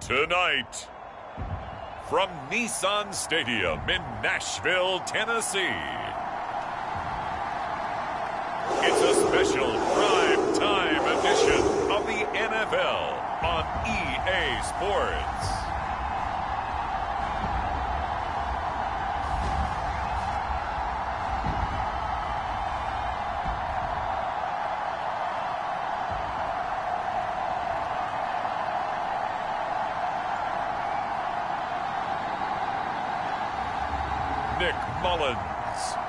Tonight, from Nissan Stadium in Nashville, Tennessee, it's a special prime time edition of the NFL on EA Sports. Nick Mullins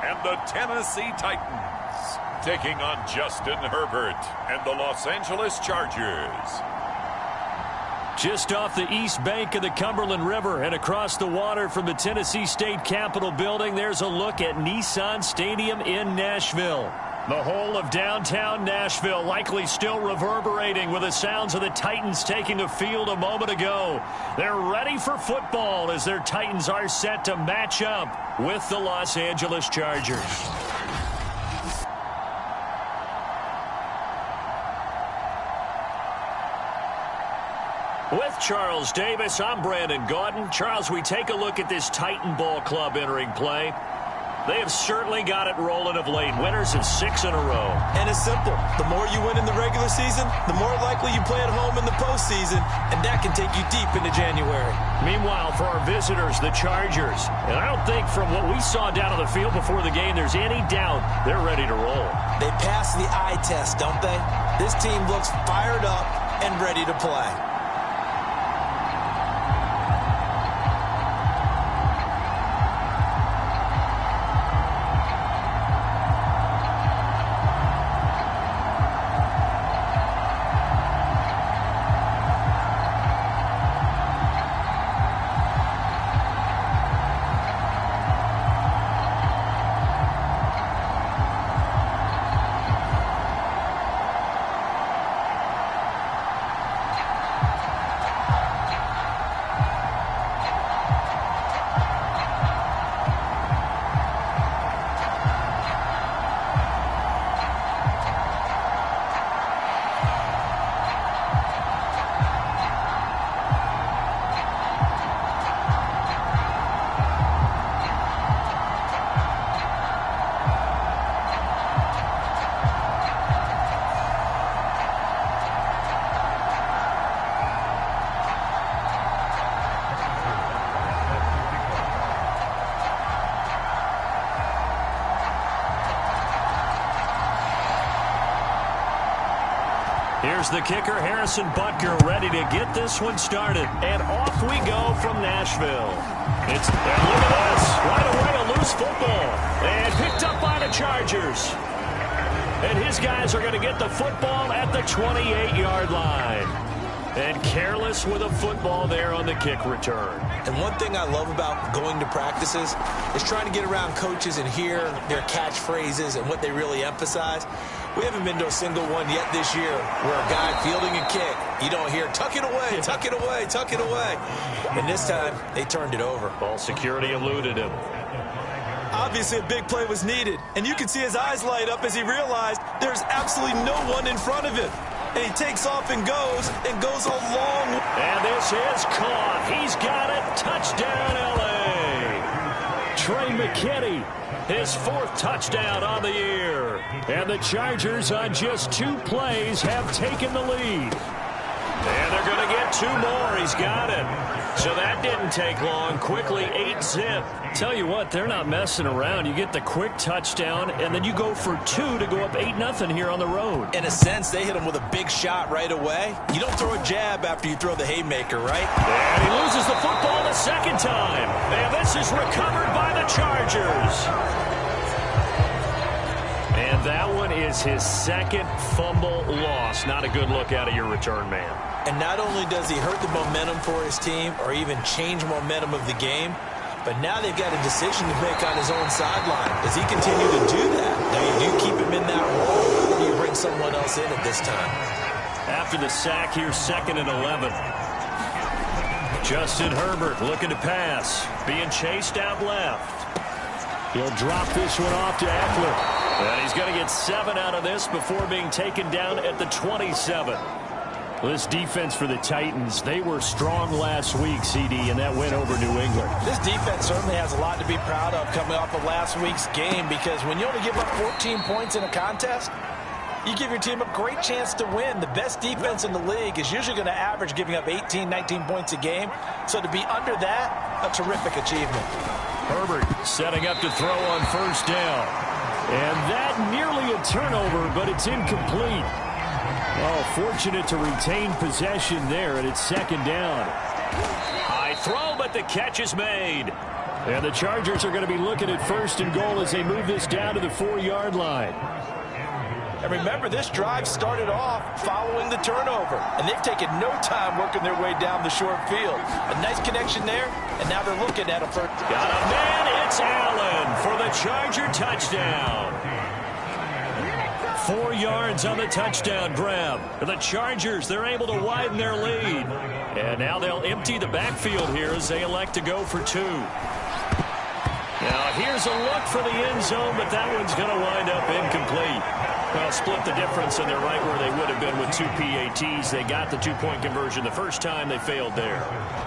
and the Tennessee Titans taking on Justin Herbert and the Los Angeles Chargers. Just off the east bank of the Cumberland River and across the water from the Tennessee State Capitol building, there's a look at Nissan Stadium in Nashville. The whole of downtown Nashville likely still reverberating with the sounds of the Titans taking the field a moment ago. They're ready for football as their Titans are set to match up with the Los Angeles Chargers. With Charles Davis, I'm Brandon Gaudin. Charles, we take a look at this Titan Ball Club entering play. They have certainly got it rolling of late. Winners of 6 in a row. And it's simple. The more you win in the regular season, the more likely you play at home in the postseason, and that can take you deep into January. Meanwhile, for our visitors, the Chargers, and I don't think from what we saw down on the field before the game, there's any doubt they're ready to roll. They pass the eye test, don't they? This team looks fired up and ready to play. Here's the kicker, Harrison Butker, ready to get this one started. And off we go from Nashville. And look at this. Right away, a loose football. And picked up by the Chargers. And his guys are going to get the football at the 28-yard line. And careless with a football there on the kick return. And one thing I love about going to practices is trying to get around coaches and hear their catchphrases and what they really emphasize. We haven't been to a single one yet this year where a guy fielding a kick, you don't hear, tuck it away, tuck it away, tuck it away. And this time, they turned it over. Ball security eluded him. Obviously, a big play was needed. And you can see his eyes light up as he realized there's absolutely no one in front of him. And he takes off and goes a long way. And this is caught. He's got it. Touchdown, L.A. Trey McKinney, his 4th touchdown on the year. And the Chargers on just 2 plays have taken the lead. And they're going to get 2 more. He's got it. So that didn't take long. Quickly 8-zip. Tell you what, they're not messing around. You get the quick touchdown, and then you go for 2 to go up 8-0 here on the road. In a sense, they hit him with a big shot right away. You don't throw a jab after you throw the haymaker, right? And he loses the football the second time. And this is recovered by the Chargers. And that one is his 2nd fumble loss. Not a good look out of your return man. And not only does he hurt the momentum for his team or even change momentum of the game, but now they've got a decision to make on his own sideline. Does he continue to do that? Now, you do keep him in that role, or do you bring someone else in at this time? After the sack here, 2nd and 11. Justin Herbert looking to pass. Being chased out left. He'll drop this one off to Eckler. And he's going to get 7 out of this before being taken down at the 27. This defense for the Titans, they were strong last week, CD, and that went over New England. This defense certainly has a lot to be proud of coming off of last week's game, because when you only give up 14 points in a contest, you give your team a great chance to win. The best defense in the league is usually going to average giving up 18, 19 points a game. So to be under that, a terrific achievement. Herbert setting up to throw on first down. And that nearly a turnover, but it's incomplete. Oh, fortunate to retain possession there, and it's second down. High throw, but the catch is made. And the Chargers are going to be looking at first and goal as they move this down to the 4-yard line. And remember, this drive started off following the turnover, and they've taken no time working their way down the short field. A nice connection there, and now they're looking at a first. Got a man, it's Allen for the Charger touchdown. 4 yards on the touchdown grab. The Chargers, they're able to widen their lead. And now they'll empty the backfield here as they elect to go for 2. Now here's a look for the end zone, but that one's going to wind up incomplete. Well, split the difference, and they're right where they would have been with 2 PATs. They got the 2-point conversion the first time. They failed there.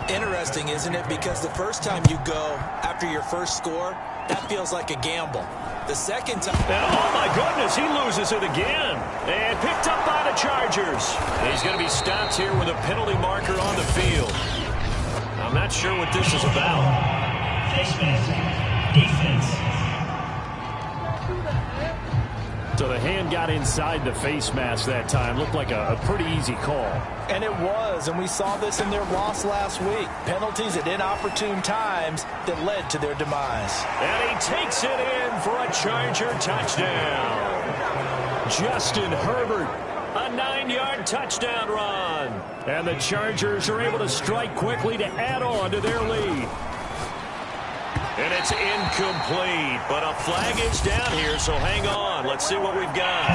Interesting, isn't it? Because the first time you go after your first score, that feels like a gamble. The second time... And oh, my goodness, he loses it again. And picked up by the Chargers. He's going to be stopped here with a penalty marker on the field. I'm not sure what this is about. Defense. So the hand got inside the face mask that time. Looked like a pretty easy call. And it was, and we saw this in their loss last week. Penalties at inopportune times that led to their demise. And he takes it in for a Charger touchdown. Justin Herbert, a 9-yard touchdown run. And the Chargers are able to strike quickly to add on to their lead. And it's incomplete, but a flag is down here, so hang on. Let's see what we've got.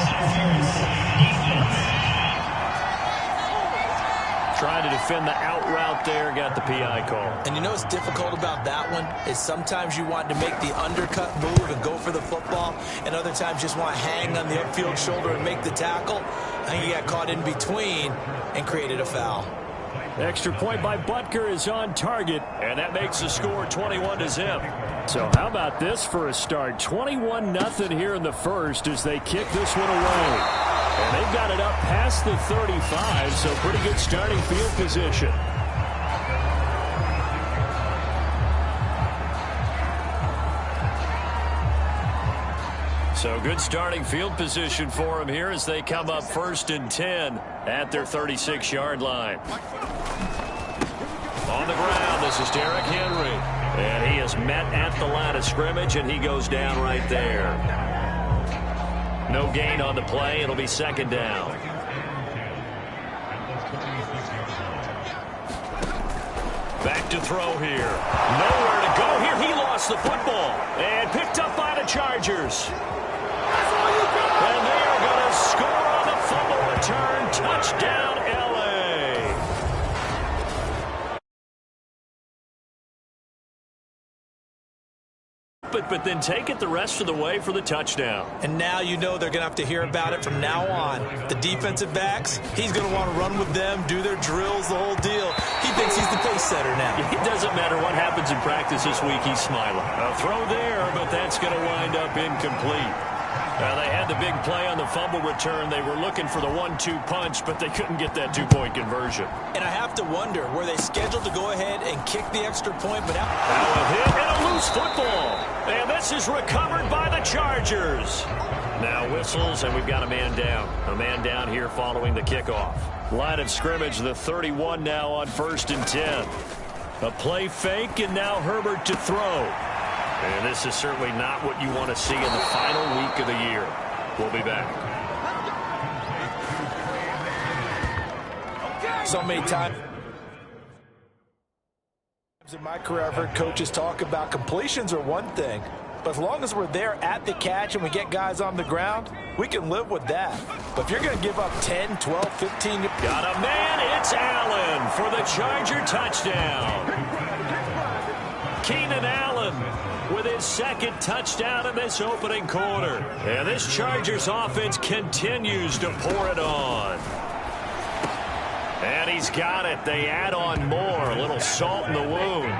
Trying to defend the out route there, got the PI call. And you know what's difficult about that one is sometimes you want to make the undercut move and go for the football, and other times just want to hang on the upfield shoulder and make the tackle. I think he got caught in between and created a foul. Extra point by Butker is on target, and that makes the score 21-0. So how about this for a start? 21-0 here in the first as they kick this one away. And they've got it up past the 35, so pretty good starting field position. So good starting field position for them here as they come up 1st and 10 at their 36-yard line. On the ground, this is Derrick Henry. And he is met at the line of scrimmage, and he goes down right there. No gain on the play. It'll be 2nd down. Back to throw here. Nowhere to go here. He lost the football. And picked up by the Chargers. And they are going to score on the fumble return. Touchdown, L.A. But then take it the rest of the way for the touchdown. And now you know they're going to have to hear about it from now on. The defensive backs, he's going to want to run with them, do their drills, the whole deal. He thinks he's the pace setter now. It doesn't matter what happens in practice this week, he's smiling. A throw there, but that's going to wind up incomplete. They had the big play on the fumble return. They were looking for the 1-2 punch, but they couldn't get that 2-point conversion. And I have to wonder, were they scheduled to go ahead and kick the extra point? But now a hit and a loose football. And this is recovered by the Chargers. Now whistles, and we've got a man down. A man down here following the kickoff. Line of scrimmage, the 31 now on 1st and 10. A play fake, and now Herbert to throw. And this is certainly not what you want to see in the final week of the year. We'll be back. So many times in my career, I've heard coaches talk about completions are one thing, but as long as we're there at the catch and we get guys on the ground, we can live with that. But if you're going to give up 10, 12, 15... Got a man, it's Allen for the Charger touchdown. Keenan Allen with his 2nd touchdown in this opening quarter. And this Chargers offense continues to pour it on. And he's got it. They add on more. A little salt in the wound.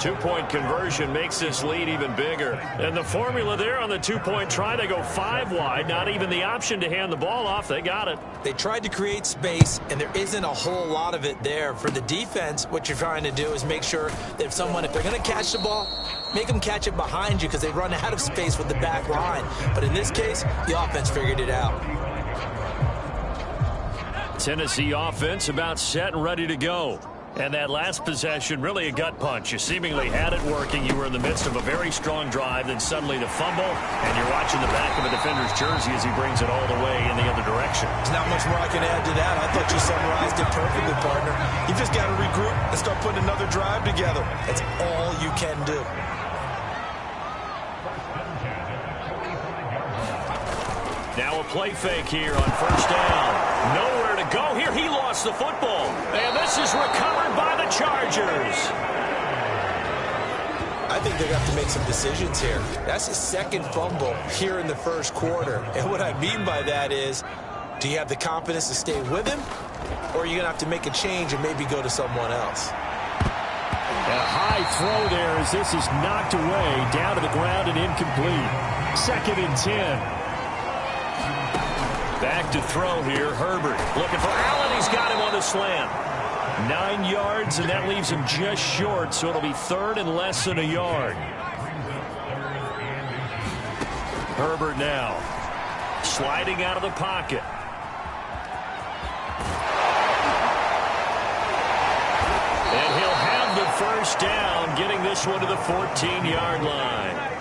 Two-point conversion makes this lead even bigger. And the formula there on the two-point try, they go 5 wide. Not even the option to hand the ball off. They got it. They tried to create space, and there isn't a whole lot of it there. For the defense, what you're trying to do is make sure that if they're going to catch the ball, make them catch it behind you because they run out of space with the back line. But in this case, the offense figured it out. Tennessee offense about set and ready to go. And that last possession, really a gut punch. You seemingly had it working. You were in the midst of a very strong drive, then suddenly the fumble, and you're watching the back of a defender's jersey as he brings it all the way in the other direction. There's not much more I can add to that. I thought you summarized it perfectly, partner. You just got to regroup and start putting another drive together. That's all you can do. Now a play fake here on first down. Nowhere to go here. He lost the football. And this is recovered by the Chargers. I think they're going to have to make some decisions here. That's his second fumble here in the first quarter. And what I mean by that is, do you have the confidence to stay with him? Or are you going to have to make a change and maybe go to someone else? A high throw there as this is knocked away, down to the ground and incomplete. 2nd and 10. Back to throw here. Herbert looking for Allen. He's got him on the slant. 9 yards, and that leaves him just short, so it'll be 3rd and less than a yard. Herbert now sliding out of the pocket. And he'll have the first down, getting this one to the 14-yard line.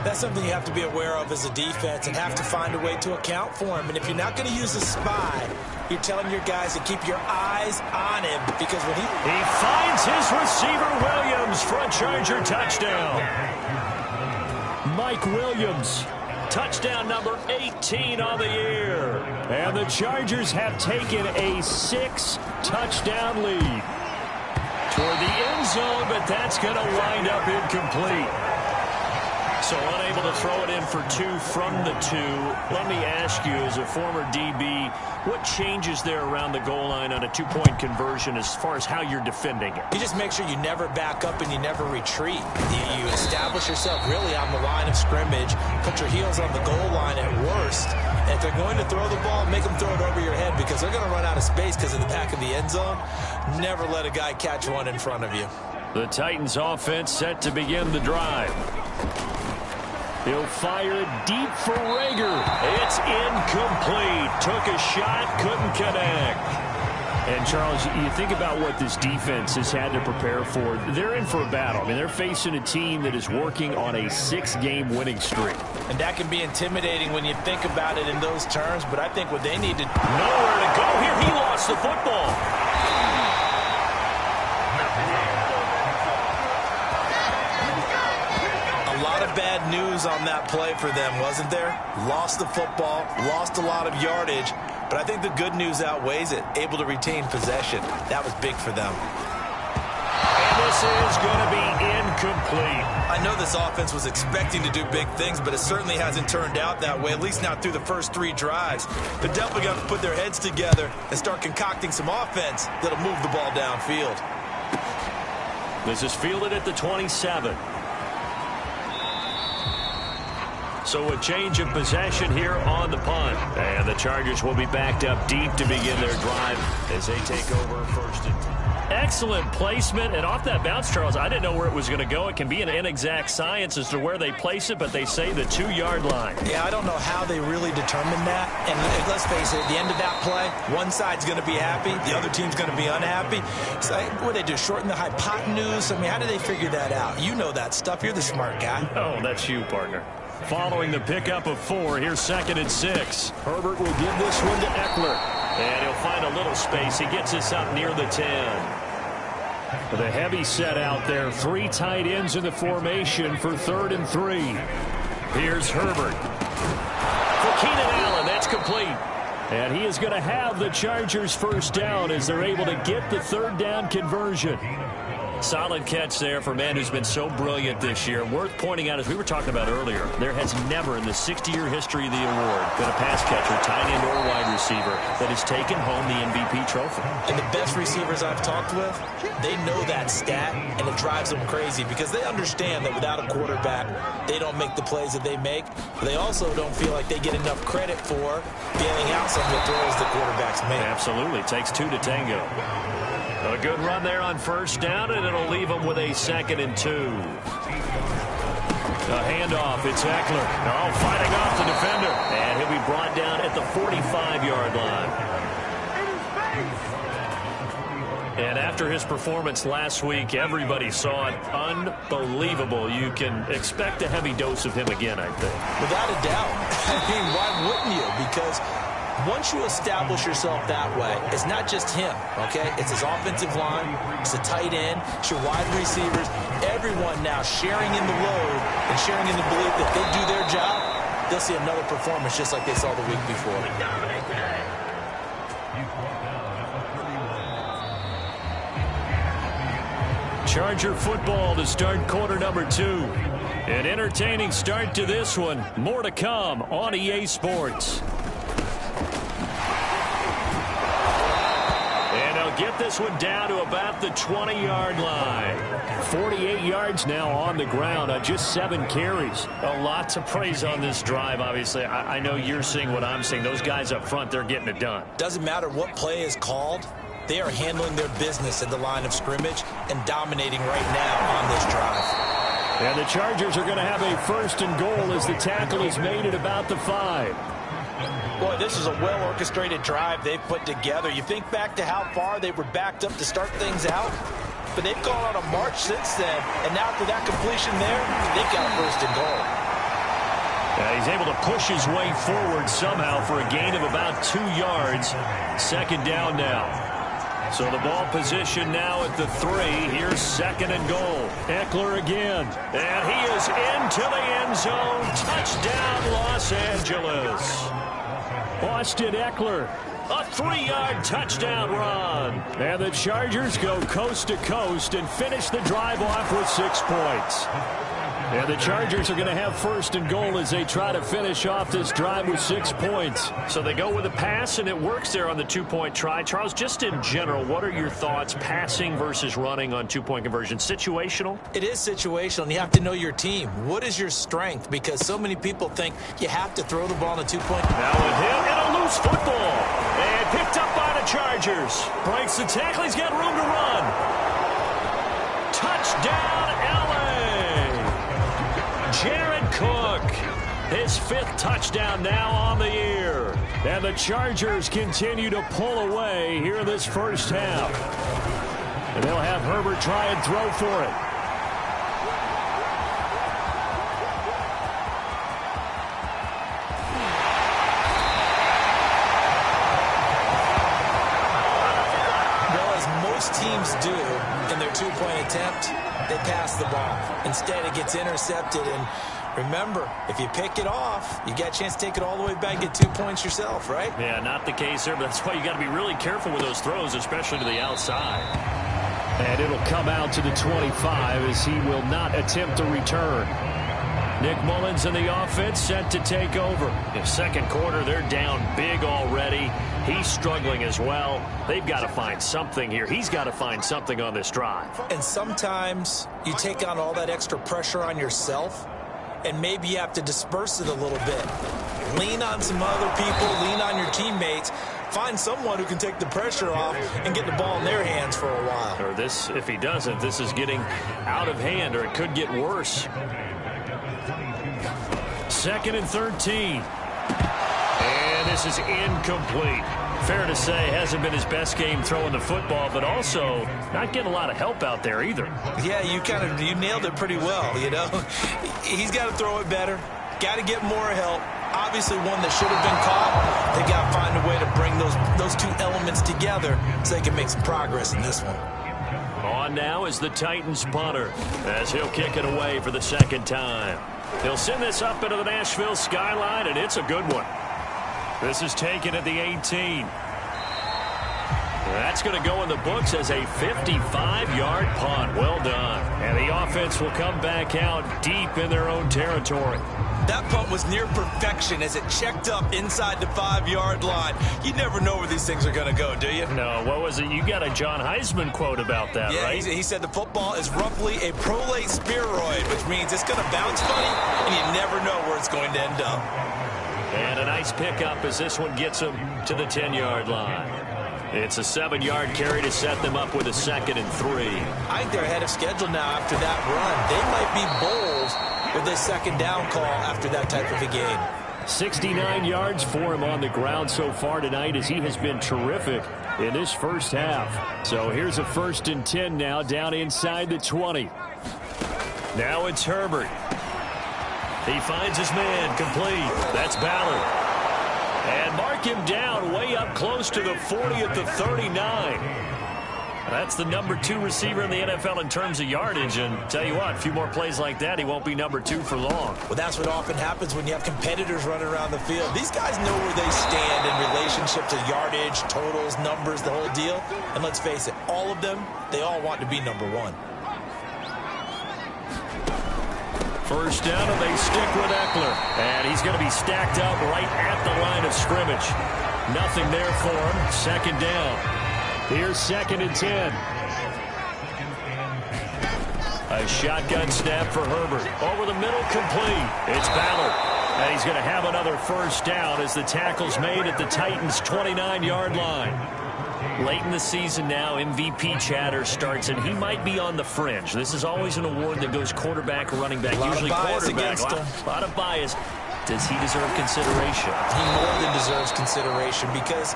That's something you have to be aware of as a defense and have to find a way to account for him. And if you're not going to use a spy, you're telling your guys to keep your eyes on him because when he finds his receiver, Williams, for a Charger touchdown. Mike Williams. Touchdown number 18 on the year. And the Chargers have taken a 6-touchdown lead. Toward the end zone, but that's going to wind up incomplete. So unable to throw it in for 2 from the 2. Let me ask you, as a former DB, what changes there around the goal line on a 2-point conversion as far as how you're defending it? You just make sure you never back up and you never retreat. You establish yourself really on the line of scrimmage, put your heels on the goal line at worst, and if they're going to throw the ball, make them throw it over your head because they're going to run out of space because in the back of the end zone, never let a guy catch one in front of you. The Titans offense set to begin the drive. He'll fire deep for Rager. It's incomplete. Took a shot, couldn't connect. And, Charles, you think about what this defense has had to prepare for. They're in for a battle. I mean, they're facing a team that is working on a 6-game winning streak. And that can be intimidating when you think about it in those terms, but I think what they need to... Nowhere to go here. He lost the football. Bad news on that play for them, wasn't there? Lost the football, lost a lot of yardage, but I think the good news outweighs it. Able to retain possession. That was big for them. And this is going to be incomplete. I know this offense was expecting to do big things, but it certainly hasn't turned out that way, at least not through the first 3 drives. They're definitely going to put their heads together and start concocting some offense that'll move the ball downfield. This is fielded at the 27. So a change of possession here on the punt. And the Chargers will be backed up deep to begin their drive as they take over 1st and 10. Excellent placement. And off that bounce, Charles, I didn't know where it was going to go. It can be an inexact science as to where they place it, but they say the 2-yard line. Yeah, I don't know how they really determined that. And let's face it, at the end of that play, one side's going to be happy, the other team's going to be unhappy. So what they do, shorten the hypotenuse? I mean, how do they figure that out? You know that stuff. You're the smart guy. Oh, that's you, partner. Following the pickup of 4, here's 2nd and 6. Herbert will give this one to Eckler. And he'll find a little space. He gets us up near the 10. With a heavy set out there, 3 tight ends in the formation for 3rd and 3. Here's Herbert. For Keenan Allen, that's complete. And he is going to have the Chargers first down as they're able to get the 3rd down conversion. Solid catch there for a man who's been so brilliant this year. Worth pointing out, as we were talking about earlier, there has never in the 60-year history of the award been a pass catcher, tight end, or wide receiver that has taken home the MVP trophy. And the best receivers I've talked with, they know that stat, and it drives them crazy because they understand that without a quarterback, they don't make the plays that they make. But they also don't feel like they get enough credit for bailing out some of the throws the quarterbacks make. Absolutely. Takes two to tango. A good run there on first down, and it'll leave them with a 2nd and 2. A handoff. It's Eckler. Oh, fighting off the defender. And he'll be brought down at the 45-yard line. And after his performance last week, everybody saw it. Unbelievable. You can expect a heavy dose of him again, I think. Without a doubt. I mean, why wouldn't you? Because once you establish yourself that way, it's not just him, okay? It's his offensive line, it's the tight end, it's your wide receivers, everyone now sharing in the load and sharing in the belief that they do their job, they'll see another performance just like they saw the week before. Charger football to start quarter number 2. An entertaining start to this one. More to come on EA Sports. Get this one down to about the 20-yard line. 48 yards now on the ground on just 7 carries. A lot to praise on this drive, obviously. I know you're seeing what I'm seeing. Those guys up front, they're getting it done. Doesn't matter what play is called. They are handling their business at the line of scrimmage and dominating right now on this drive. And the Chargers are going to have a 1st and goal as the tackle is made at about the 5. Boy, this is a well-orchestrated drive they've put together. You think back to how far they were backed up to start things out, but they've gone on a march since then, and now after that completion there, they've got a 1st and goal. He's able to push his way forward somehow for a gain of about 2 yards. 2nd down now. So the ball position now at the 3. Here's 2nd and goal. Eckler again. And he is into the end zone. Touchdown, Los Angeles. Austin Eckler, a 3-yard touchdown run. And the Chargers go coast to coast and finish the drive off with 6 points. And the Chargers are going to have 1st and goal as they try to finish off this drive with 6 points. So they go with a pass, and it works there on the 2-point try. Charles, just in general, what are your thoughts passing versus running on 2-point conversion? Situational? It is situational, and you have to know your team. What is your strength? Because so many people think you have to throw the ball on a 2-point. Now with him and a loose football. And picked up by the Chargers. Breaks the tackle. He's got room to run. Touchdown, LA. Jared Cook, his 5th touchdown now on the year. And the Chargers continue to pull away here in this first half. And they'll have Herbert try and throw for it. Well, as most teams do in their 2-point attempt, they pass the ball. Instead, it gets intercepted. And remember, if you pick it off, you got a chance to take it all the way back and get 2 points yourself, right? Yeah, not the case there, but that's why you got to be really careful with those throws, especially to the outside. And it'll come out to the 25 as he will not attempt to return. Nick Mullins in the offense set to take over. In 2nd quarter, they're down big already. He's struggling as well. They've got to find something here. He's got to find something on this drive. And sometimes you take on all that extra pressure on yourself, and maybe you have to disperse it a little bit. Lean on some other people. Lean on your teammates. Find someone who can take the pressure off and get the ball in their hands for a while. Or this, if he doesn't, this is getting out of hand, or it could get worse. 2nd and 13. And this is incomplete. Fair to say, hasn't been his best game throwing the football, but also not getting a lot of help out there either. Yeah, you nailed it pretty well, you know. He's got to throw it better. Got to get more help. Obviously one that should have been caught. They got to find a way to bring those 2 elements together so they can make some progress in this one. On now is the Titans punter as he'll kick it away for the 2nd time. He'll send this up into the Nashville skyline, and it's a good one. This is taken at the 18. That's going to go in the books as a 55-yard punt. Well done. And the offense will come back out deep in their own territory. That punt was near perfection as it checked up inside the 5-yard line. You never know where these things are going to go, do you? No, what was it? You got a John Heisman quote about that, yeah, right? He said the football is roughly a prolate spheroid, which means it's going to bounce funny, and you never know where it's going to end up. And a nice pickup as this one gets him to the 10-yard line. It's a 7-yard carry to set them up with a 2nd and 3. I think they're ahead of schedule now after that run. They might be bold with this 2nd down call after that type of a game. 69 yards for him on the ground so far tonight as he has been terrific in this first half. So here's a 1st and 10 now down inside the 20. Now it's Herbert. He finds his man complete. That's Ballard. And mark him down way up close to the 40 at the 39. That's the number 2 receiver in the NFL in terms of yardage. And tell you what, a few more plays like that, he won't be number 2 for long. Well, that's what often happens when you have competitors running around the field. These guys know where they stand in relationship to yardage, totals, numbers, the whole deal. And let's face it, all of them, they all want to be number 1. First down, and they stick with Eckler. And he's going to be stacked up right at the line of scrimmage. Nothing there for him. 2nd down. Here's 2nd and 10. A shotgun snap for Herbert. Over the middle, complete. It's Ballard. And he's going to have another 1st down as the tackle's made at the Titans' 29-yard line. Late in the season now, MVP chatter starts, and he might be on the fringe. This is always an award that goes quarterback or running back, usually quarterback. A lot of bias. Does he deserve consideration? He more than deserves consideration because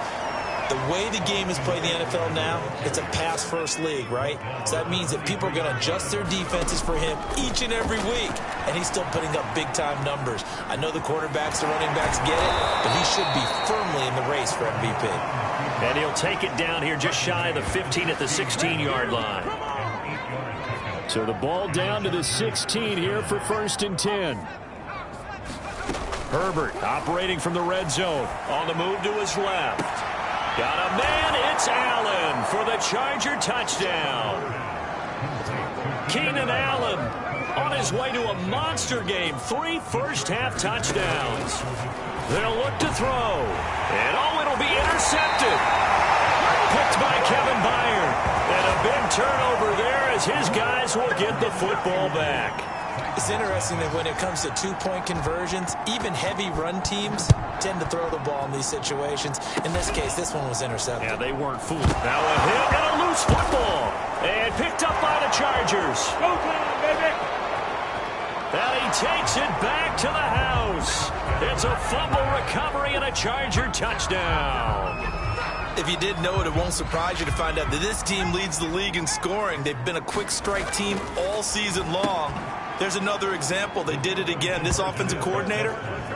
the way the game is played in the NFL now, it's a pass-first league, right? So that means that people are going to adjust their defenses for him each and every week, and he's still putting up big-time numbers. I know the quarterbacks, the running backs get it, but he should be firmly in the race for MVP. And he'll take it down here just shy of the 15 at the 16-yard line. So the ball down to the 16 here for 1st and 10. Herbert operating from the red zone. On the move to his left. Got a man. It's Allen for the Charger touchdown. Keenan Allen on his way to a monster game. 3 first-half touchdowns. They'll look to throw. And it'll be intercepted. Picked by Kevin Byard. And a big turnover there as his guys will get the football back. It's interesting that when it comes to 2-point conversions, even heavy run teams tend to throw the ball in these situations. In this case, this one was intercepted. Yeah, they weren't fooled. Now a hit and a loose football. And picked up by the Chargers. Go time, baby. And he takes it back to the house. It's a fumble recovery and a Charger touchdown. If you didn't know it, it won't surprise you to find out that this team leads the league in scoring. They've been a quick strike team all season long. There's another example. They did it again. This offensive coordinator,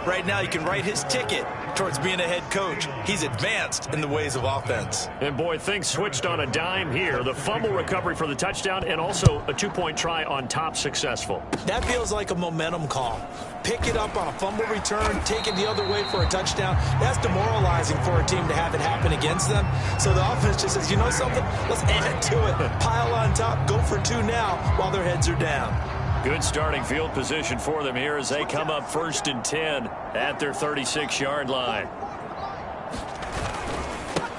right now, you can write his ticket towards being a head coach. He's advanced in the ways of offense. And, boy, things switched on a dime here. The fumble recovery for the touchdown and also a 2-point try on top successful. That feels like a momentum call. Pick it up on a fumble return, take it the other way for a touchdown. That's demoralizing for a team to have it happen against them. So the offense just says, you know something? Let's add to it. Pile on top, go for 2 now while their heads are down. Good starting field position for them here as they come up 1st and 10 at their 36-yard line.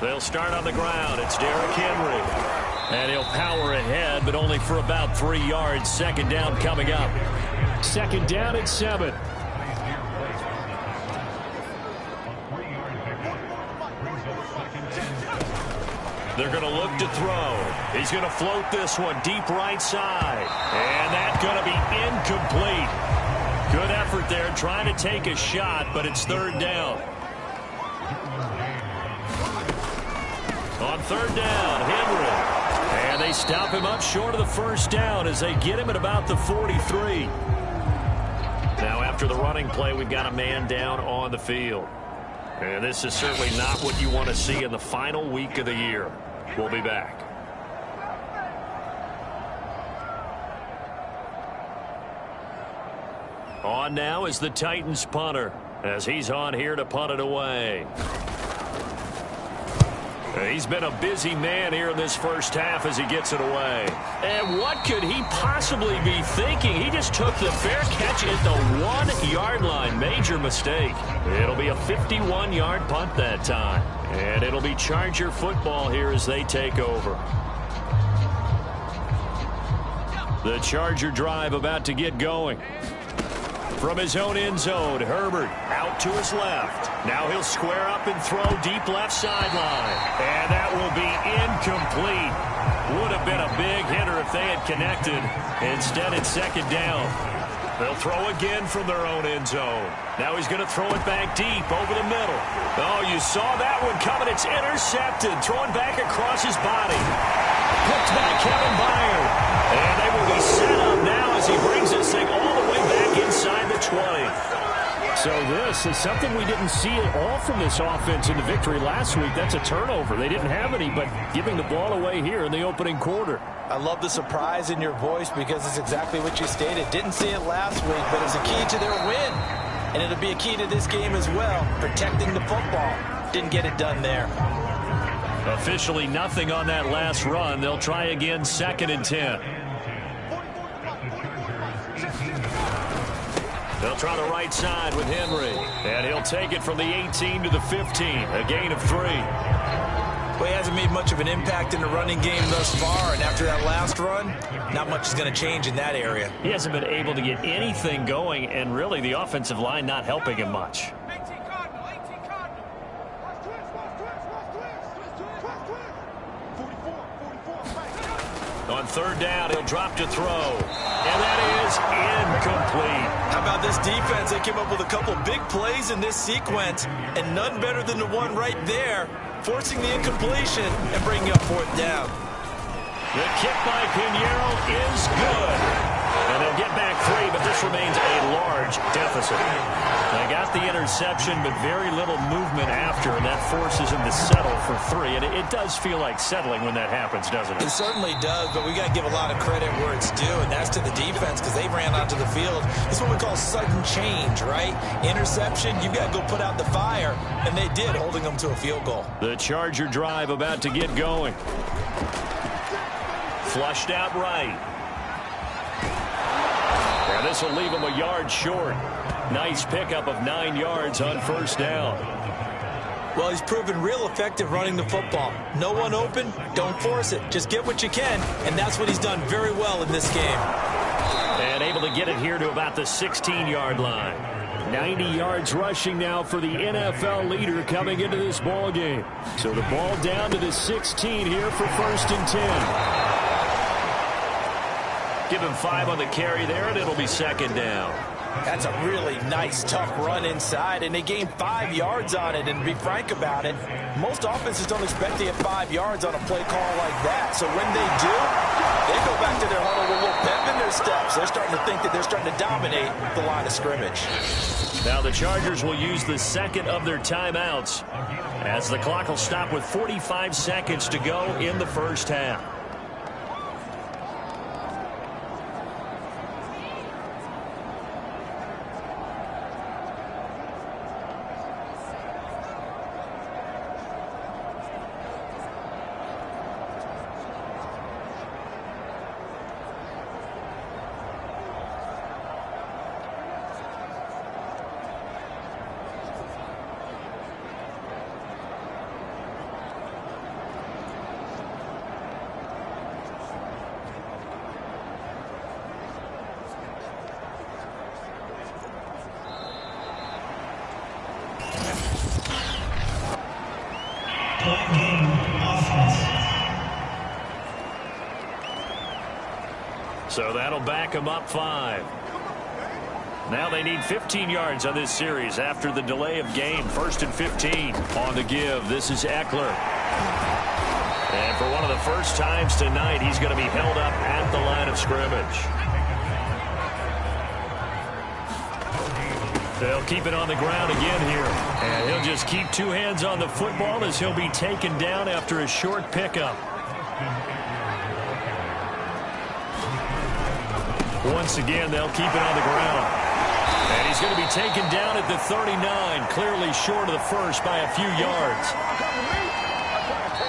They'll start on the ground. It's Derrick Henry. And he'll power ahead, but only for about 3 yards. 2nd down coming up. 2nd down at 7. They're going to look to throw. He's going to float this one deep right side. And that's going to be incomplete. Good effort there trying to take a shot, but it's 3rd down. On 3rd down, Henry. And they stop him up short of the 1st down as they get him at about the 43. Now after the running play, we've got a man down on the field. And this is certainly not what you want to see in the final week of the year. We'll be back. On now is the Titans punter as he's on here to punt it away. He's been a busy man here in this first half as he gets it away. And what could he possibly be thinking? He just took the fair catch at the 1-yard line. Major mistake. It'll be a 51-yard punt that time. And it'll be Charger football here as they take over. The Charger drive about to get going. From his own end zone, Herbert out to his left. Now he'll square up and throw deep left sideline. And that will be incomplete. Would have been a big hitter if they had connected. Instead, it's second down. They'll throw again from their own end zone. Now he's going to throw it back deep over the middle. Oh, you saw that one coming. It's intercepted. Throwing back across his body. Picked by Kevin Byard. And they will be set up now as he brings this thing all the way back inside the 20. So this is something we didn't see at all from this offense in the victory last week. That's a turnover. They didn't have any, but giving the ball away here in the opening quarter. I love the surprise in your voice because it's exactly what you stated. Didn't see it last week, but it's a key to their win. And it'll be a key to this game as well, protecting the football. Didn't get it done there. Officially nothing on that last run. They'll try again, 2nd and 10. They'll try the right side with Henry. And he'll take it from the 18 to the 15. A gain of 3. Well, he hasn't made much of an impact in the running game thus far. And after that last run, not much is going to change in that area. He hasn't been able to get anything going. And really, the offensive line not helping him much. On 3rd down, he'll drop to throw. And that is incomplete. How about this defense? They came up with a couple big plays in this sequence, and none better than the one right there, forcing the incompletion and bringing up 4th down. The kick by Pinheiro is good. And they'll get back 3, but this remains a large deficit. They got the interception, but very little movement after, and that forces him to settle for 3. And it does feel like settling when that happens, doesn't it? It certainly does, but we got to give a lot of credit where it's due, and that's to the defense because they ran onto the field. It's what we call sudden change, right? Interception, you got to go put out the fire, and they did, holding them to a field goal. The Charger drive about to get going. Flushed out right. And this will leave him a yard short. Nice pickup of 9 yards on 1st down. Well, he's proven real effective running the football. No one open, don't force it. Just get what you can, and that's what he's done very well in this game. And able to get it here to about the 16-yard line. 90 yards rushing now for the NFL leader coming into this ball game. So the ball down to the 16 here for 1st and 10. Give him 5 on the carry there, and it'll be 2nd down. That's a really nice, tough run inside, and they gained 5 yards on it. And to be frank about it, most offenses don't expect to get 5 yards on a play call like that. So when they do, they go back to their huddle with a little pep in their steps. They're starting to think that they're starting to dominate the line of scrimmage. Now the Chargers will use the 2nd of their timeouts as the clock will stop with 45 seconds to go in the first half. So that'll back them up 5. Now they need 15 yards on this series after the delay of game. 1st and 15 on the give. This is Eckler. And for one of the first times tonight, he's going to be held up at the line of scrimmage. They'll keep it on the ground again here. And he'll just keep 2 hands on the football as he'll be taken down after a short pickup. Once again, they'll keep it on the ground. And he's going to be taken down at the 39, clearly short of the first by a few yards.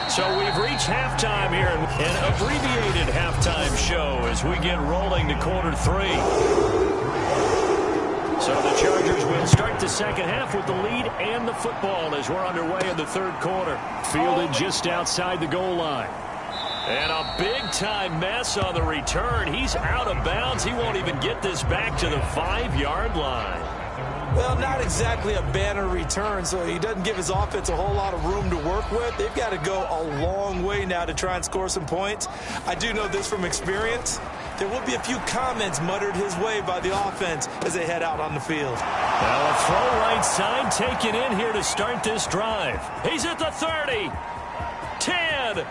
So we've reached halftime here, an abbreviated halftime show as we get rolling to quarter 3. So the Chargers will start the second half with the lead and the football as we're underway in the third quarter. Fielded just outside the goal line. And a big-time mess on the return. He's out of bounds. He won't even get this back to the 5-yard line. Well, not exactly a banner return, so he doesn't give his offense a whole lot of room to work with. They've got to go a long way now to try and score some points. I do know this from experience. There will be a few comments muttered his way by the offense as they head out on the field. Now a throw right side taken in here to start this drive. He's at the 30, 10,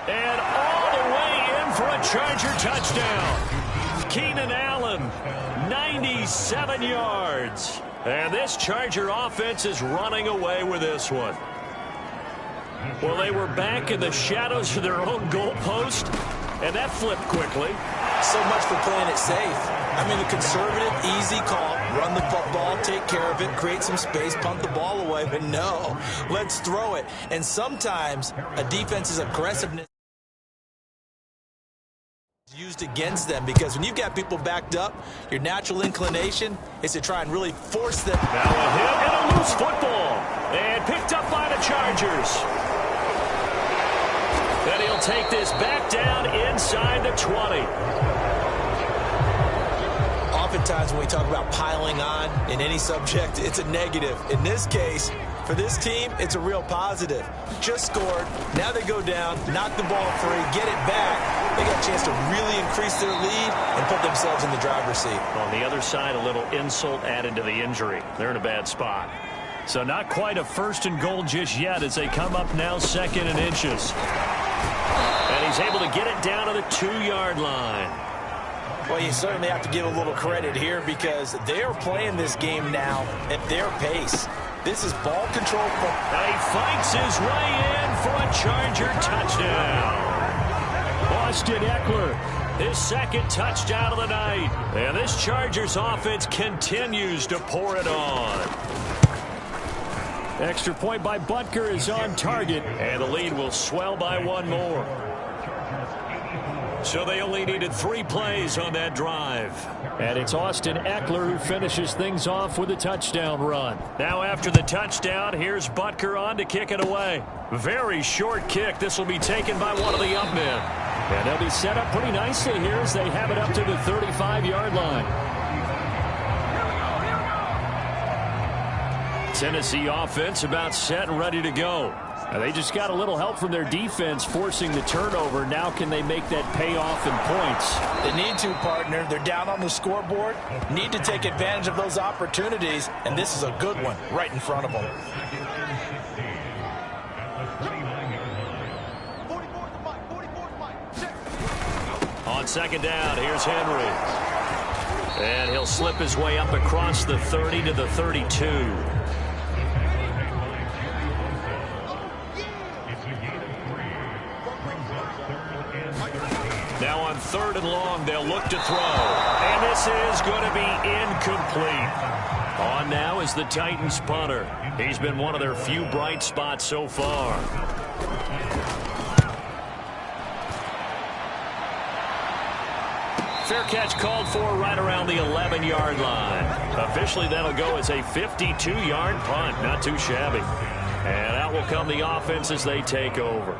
and all the way in for a Charger touchdown. Keenan Allen, 97 yards. And this Charger offense is running away with this one. Well, they were back in the shadows of their own goalpost, and that flipped quickly. So much for playing it safe. I mean, the conservative, easy call, run the football, take care of it, create some space, punt the ball away. But no, let's throw it. And sometimes a defense's aggressiveness used against them, because when you've got people backed up, your natural inclination is to try and really force them. Now a hit and a loose football, and picked up by the Chargers. Then he'll take this back down inside the 20. Oftentimes when we talk about piling on in any subject, it's a negative. In this case, for this team, it's a real positive. Just scored. Now they go down, knock the ball free, get it back. They got a chance to really increase their lead and put themselves in the driver's seat. On the other side, a little insult added to the injury. They're in a bad spot. So not quite a first and goal just yet as they come up now second and inches. And he's able to get it down to the 2-yard line. Well, you certainly have to give a little credit here because they're playing this game now at their pace. This is ball control. And he fights his way in for a Charger touchdown. Austin Eckler, his second touchdown of the night. And this Chargers offense continues to pour it on. Extra point by Butker is on target, and the lead will swell by one more. So they only needed 3 plays on that drive. And it's Austin Eckler who finishes things off with a touchdown run. Now after the touchdown, here's Butker on to kick it away. Very short kick. This will be taken by one of the up men. And they'll be set up pretty nicely here as they have it up to the 35-yard line. Tennessee offense about set and ready to go. They just got a little help from their defense forcing the turnover. Now can they make that pay off in points? They need to, partner. They're down on the scoreboard. Need to take advantage of those opportunities, and this is a good one right in front of them. On second down, here's Henry. And he'll slip his way up across the 30 to the 32. Now on 3rd and long, they'll look to throw. And this is going to be incomplete. On now is the Titans punter. He's been one of their few bright spots so far. Fair catch called for right around the 11-yard line. Officially, that'll go as a 52-yard punt. Not too shabby. And out will come the offense as they take over.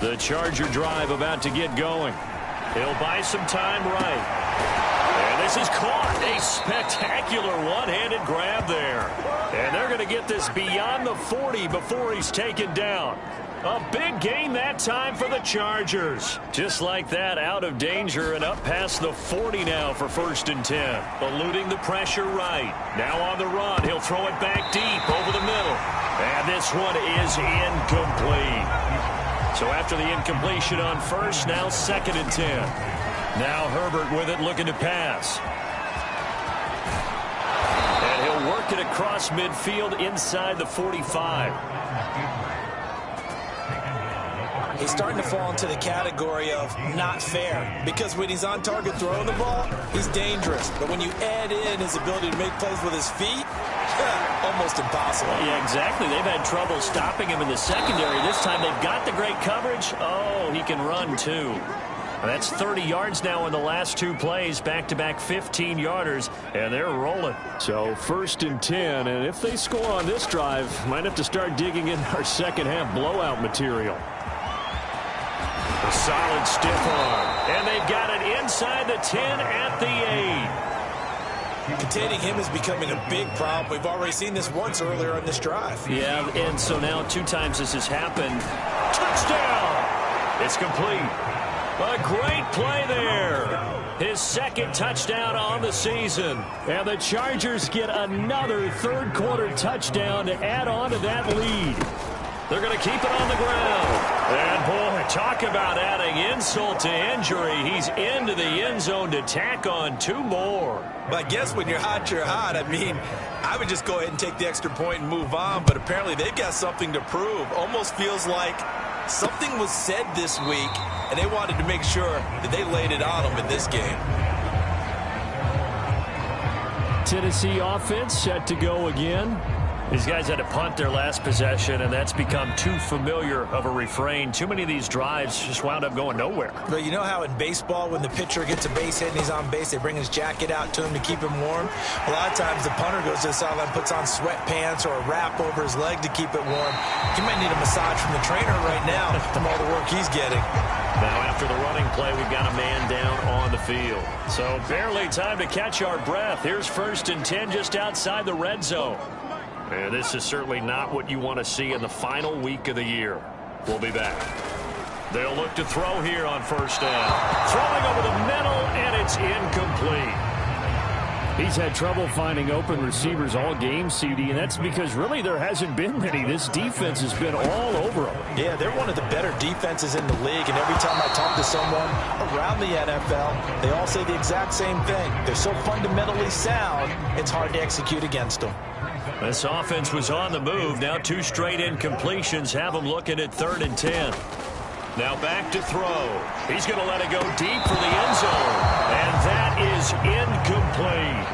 The Charger drive about to get going. He'll buy some time right. And this is caught. A spectacular one-handed grab there. And they're going to get this beyond the 40 before he's taken down. A big gain that time for the Chargers. Just like that, out of danger and up past the 40 now for 1st and 10. Eluding the pressure right. Now on the run, he'll throw it back deep over the middle. And this one is incomplete. So after the incompletion on first, now 2nd and 10. Now Herbert with it, looking to pass. And he'll work it across midfield inside the 45. He's starting to fall into the category of not fair, because when he's on target throwing the ball, he's dangerous. But when you add in his ability to make plays with his feet, Almost impossible. Yeah, exactly. They've had trouble stopping him in the secondary. This time they've got the great coverage. Oh, he can run, too. That's 30 yards now in the last two plays, back-to-back 15-yarders, and they're rolling. So 1st and 10, and if they score on this drive, might have to start digging in our second-half blowout material. A solid stiff arm, and they've got it inside the 10 at the 8. Containing him is becoming a big problem. We've already seen this once earlier on this drive. Yeah, and so now 2 times this has happened. Touchdown! It's complete. A great play there. His second touchdown on the season. And the Chargers get another third-quarter touchdown to add on to that lead. They're going to keep it on the ground. And, boy, talk about adding insult to injury. He's into the end zone to tack on 2 more. But I guess when you're hot, you're hot. I mean, I would just go ahead and take the extra point and move on. But apparently they've got something to prove. Almost feels like something was said this week, and they wanted to make sure that they laid it on them in this game. Tennessee offense set to go again. These guys had to punt their last possession, and that's become too familiar of a refrain. Too many of these drives just wound up going nowhere. But you know how in baseball, when the pitcher gets a base hit and he's on base, they bring his jacket out to him to keep him warm? A lot of times the punter goes to the sideline, puts on sweatpants or a wrap over his leg to keep it warm. He might need a massage from the trainer right now from all the work he's getting. Now after the running play, we've got a man down on the field. So barely time to catch our breath. Here's 1st and 10 just outside the red zone. And this is certainly not what you want to see in the final week of the year. We'll be back. They'll look to throw here on 1st down. Throwing over the middle, and it's incomplete. He's had trouble finding open receivers all game, CD, and that's because really there hasn't been many. This defense has been all over them. Yeah, they're one of the better defenses in the league, and every time I talk to someone around the NFL, they all say the exact same thing. They're so fundamentally sound, it's hard to execute against them. This offense was on the move. Now 2 straight incompletions have them looking at 3rd and 10. Now back to throw. He's going to let it go deep for the end zone. And that is incomplete.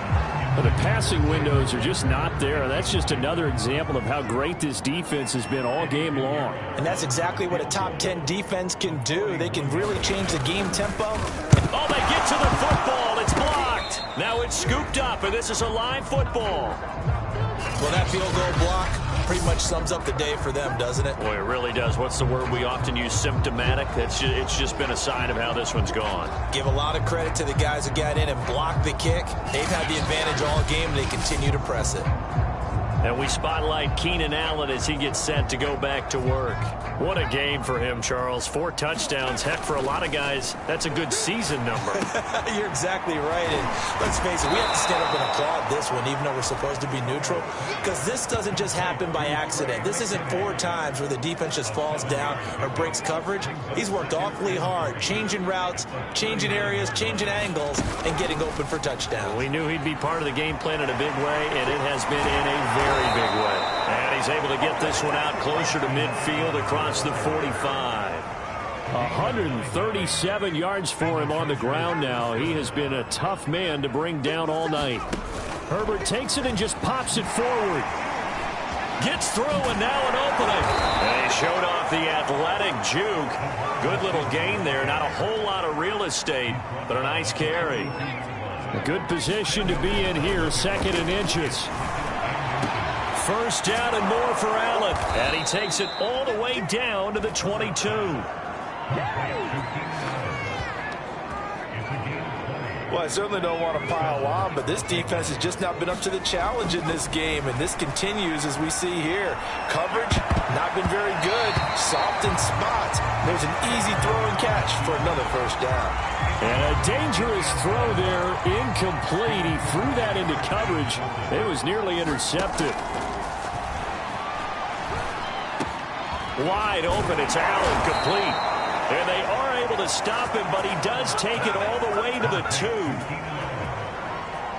Well, the passing windows are just not there. That's just another example of how great this defense has been all game long. And that's exactly what a top 10 defense can do. They can really change the game tempo. Oh, they get to the football. It's blocked. Now it's scooped up, and this is a live football. Well, that field goal block pretty much sums up the day for them, doesn't it? Boy, it really does. What's the word we often use? Symptomatic. It's just been a sign of how this one's gone. Give a lot of credit to the guys who got in and blocked the kick. They've had the advantage all game. They continue to press it. And we spotlight Keenan Allen as he gets set to go back to work. What a game for him, Charles. 4 touchdowns. Heck, for a lot of guys, that's a good season number. You're exactly right. And let's face it, we have to stand up and applaud this one, even though we're supposed to be neutral, because this doesn't just happen by accident. This isn't 4 times where the defense just falls down or breaks coverage. He's worked awfully hard, changing routes, changing areas, changing angles, and getting open for touchdowns. We knew he'd be part of the game plan in a big way, and it has been in a very big way. And he's able to get this one out closer to midfield across the 45. 137 yards for him on the ground now. He has been a tough man to bring down all night. Herbert takes it and just pops it forward. Gets through, and now an opening. And he showed off the athletic juke. Good little gain there. Not a whole lot of real estate, but a nice carry. A good position to be in here, 2nd and inches. 1st down and more for Allen. And he takes it all the way down to the 22. Well, I certainly don't want to pile on, but this defense has just not been up to the challenge in this game, and this continues as we see here. Coverage, not been very good. Soft in spots. There's an easy throw and catch for another 1st down. And a dangerous throw there, incomplete. He threw that into coverage. It was nearly intercepted. Wide open, it's Allen, complete. And they are able to stop him, but he does take it all the way to the 2.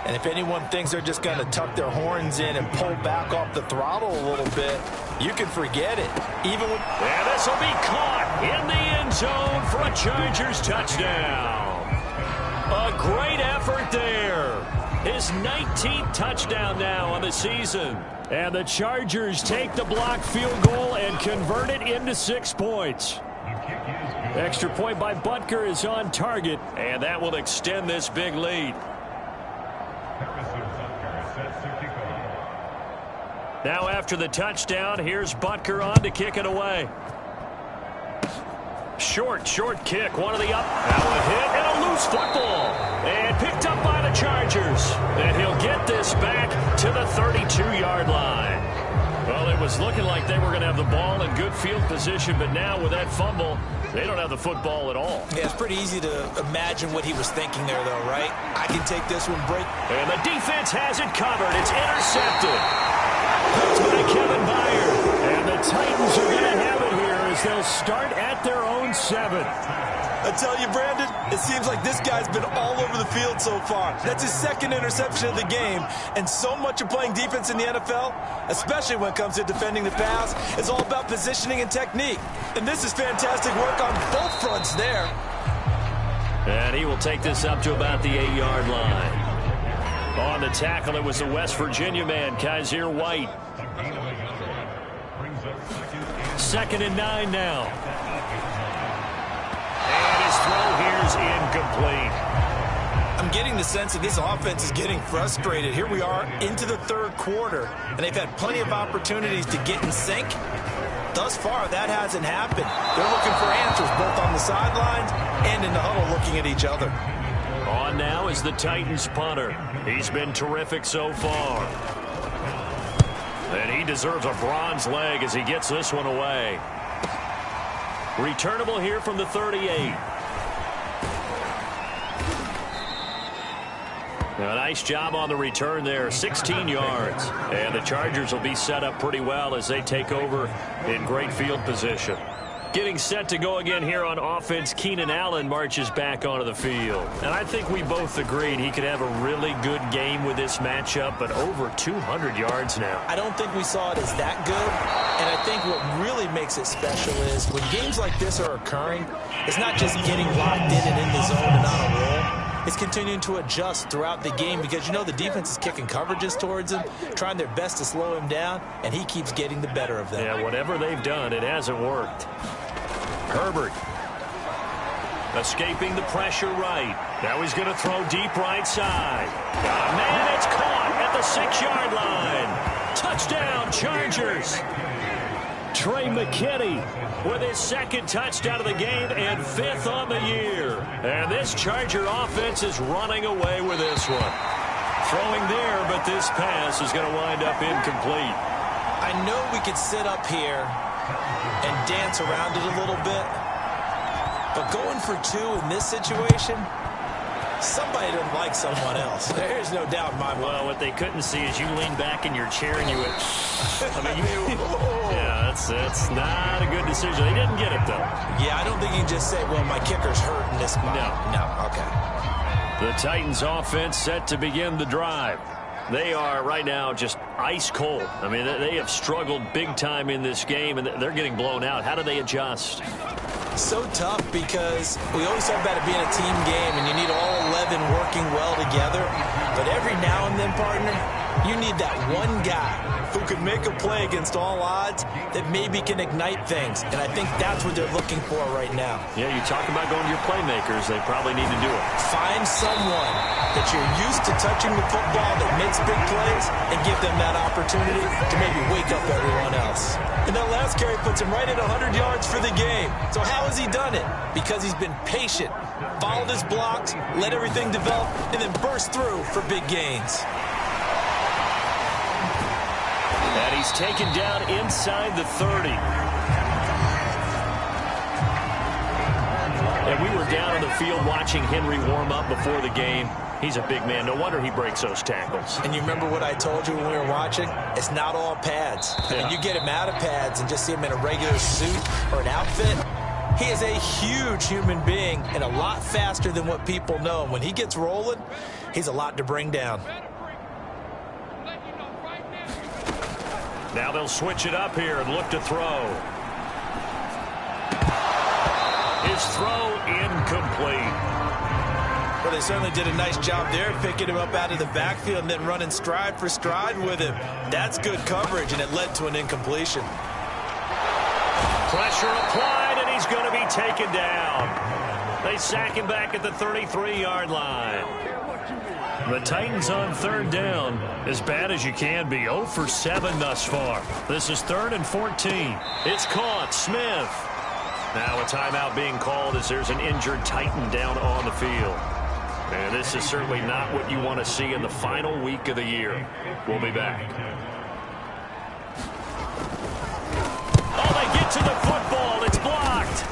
And if anyone thinks they're just going to tuck their horns in and pull back off the throttle a little bit, you can forget it. Even with... And this will be caught in the end zone for a Chargers touchdown. A great effort there. His 19th touchdown now on the season. And the Chargers take the blocked field goal and convert it into 6 points. Extra point by Butker is on target, and that will extend this big lead. Now after the touchdown, here's Butker on to kick it away. Short kick, one of the up. Now a hit and a loose football. And picked up by the Chargers. And he'll get this back to the 32-yard line. Well, it was looking like they were going to have the ball in good field position, but now with that fumble, they don't have the football at all. Yeah, it's pretty easy to imagine what he was thinking there, though, right? I can take this one, break. And the defense has it covered. It's intercepted. That's by Kevin Byard. And the Titans are going to have it here as they'll start at their own 7. I tell you, Brandon, it seems like this guy's been all over the field so far. That's his 2nd interception of the game. And so much of playing defense in the NFL, especially when it comes to defending the pass, is all about positioning and technique. And this is fantastic work on both fronts there. And he will take this up to about the 8-yard line. On the tackle, it was the West Virginia man, Kaiser White. 2nd and 9 now. And his throw here is incomplete. I'm getting the sense that this offense is getting frustrated. Here we are into the 3rd quarter, and they've had plenty of opportunities to get in sync. Thus far, that hasn't happened. They're looking for answers both on the sidelines and in the huddle looking at each other. On now is the Titans punter. He's been terrific so far. And he deserves a bronze leg as he gets this one away. Returnable here from the 38. A nice job on the return there, 16 yards. And the Chargers will be set up pretty well as they take over in great field position. Getting set to go again here on offense, Keenan Allen marches back onto the field. And I think we both agreed he could have a really good game with this matchup, but over 200 yards now. I don't think we saw it as that good. And I think what really makes it special is when games like this are occurring, it's not just getting locked in and in the zone and on a roll. It's continuing to adjust throughout the game because, you know, the defense is kicking coverages towards him, trying their best to slow him down, and he keeps getting the better of them. Yeah, whatever they've done, it hasn't worked. Herbert escaping the pressure right. Now he's going to throw deep right side. Got a man, it's caught at the 6-yard line. Touchdown, Chargers. Trey McKinney with his 2nd touchdown of the game and 5th on the year. And this Charger offense is running away with this one. Throwing there, but this pass is going to wind up incomplete. I know we could sit up here and dance around it a little bit, but going for 2 in this situation, somebody doesn't like someone else. There's no doubt in my mind. Well, what they couldn't see is you lean back in your chair and you went, I mean, yeah, that's not a good decision. They didn't get it, though. Yeah, I don't think you can just say, well, my kicker's hurt in this spot. No, okay. The Titans offense set to begin the drive. They are right now just ice cold. I mean, they have struggled big time in this game, and they're getting blown out. How do they adjust? So tough because we always talk about it being a team game, and you need all 11 working well together. But every now and then, partner, you need that one guy who could make a play against all odds that maybe can ignite things. And I think that's what they're looking for right now. Yeah, you talk about going to your playmakers. They probably need to do it. Find someone that you're used to touching the football that makes big plays and give them that opportunity to maybe wake up everyone else. And that last carry puts him right at 100 yards for the game. So how has he done it? Because he's been patient, followed his blocks, let everything develop, and then burst through for big gains. And he's taken down inside the 30. And we were down on the field watching Henry warm up before the game. He's a big man. No wonder he breaks those tackles. And you remember what I told you when we were watching? It's not all pads. I mean, you get him out of pads and just see him in a regular suit or an outfit. He is a huge human being and a lot faster than what people know. And when he gets rolling, he's a lot to bring down. Now they'll switch it up here and look to throw. His throw incomplete. Well, they certainly did a nice job there, picking him up out of the backfield and then running stride for stride with him. That's good coverage, and it led to an incompletion. Pressure applied, and he's going to be taken down. They sack him back at the 33-yard line. The Titans on third down, as bad as you can be, 0 for 7 thus far. This is 3rd and 14. It's caught. Smith. Now a timeout being called as there's an injured Titan down on the field. And this is certainly not what you want to see in the final week of the year. We'll be back. Oh, they get to the football. It's blocked.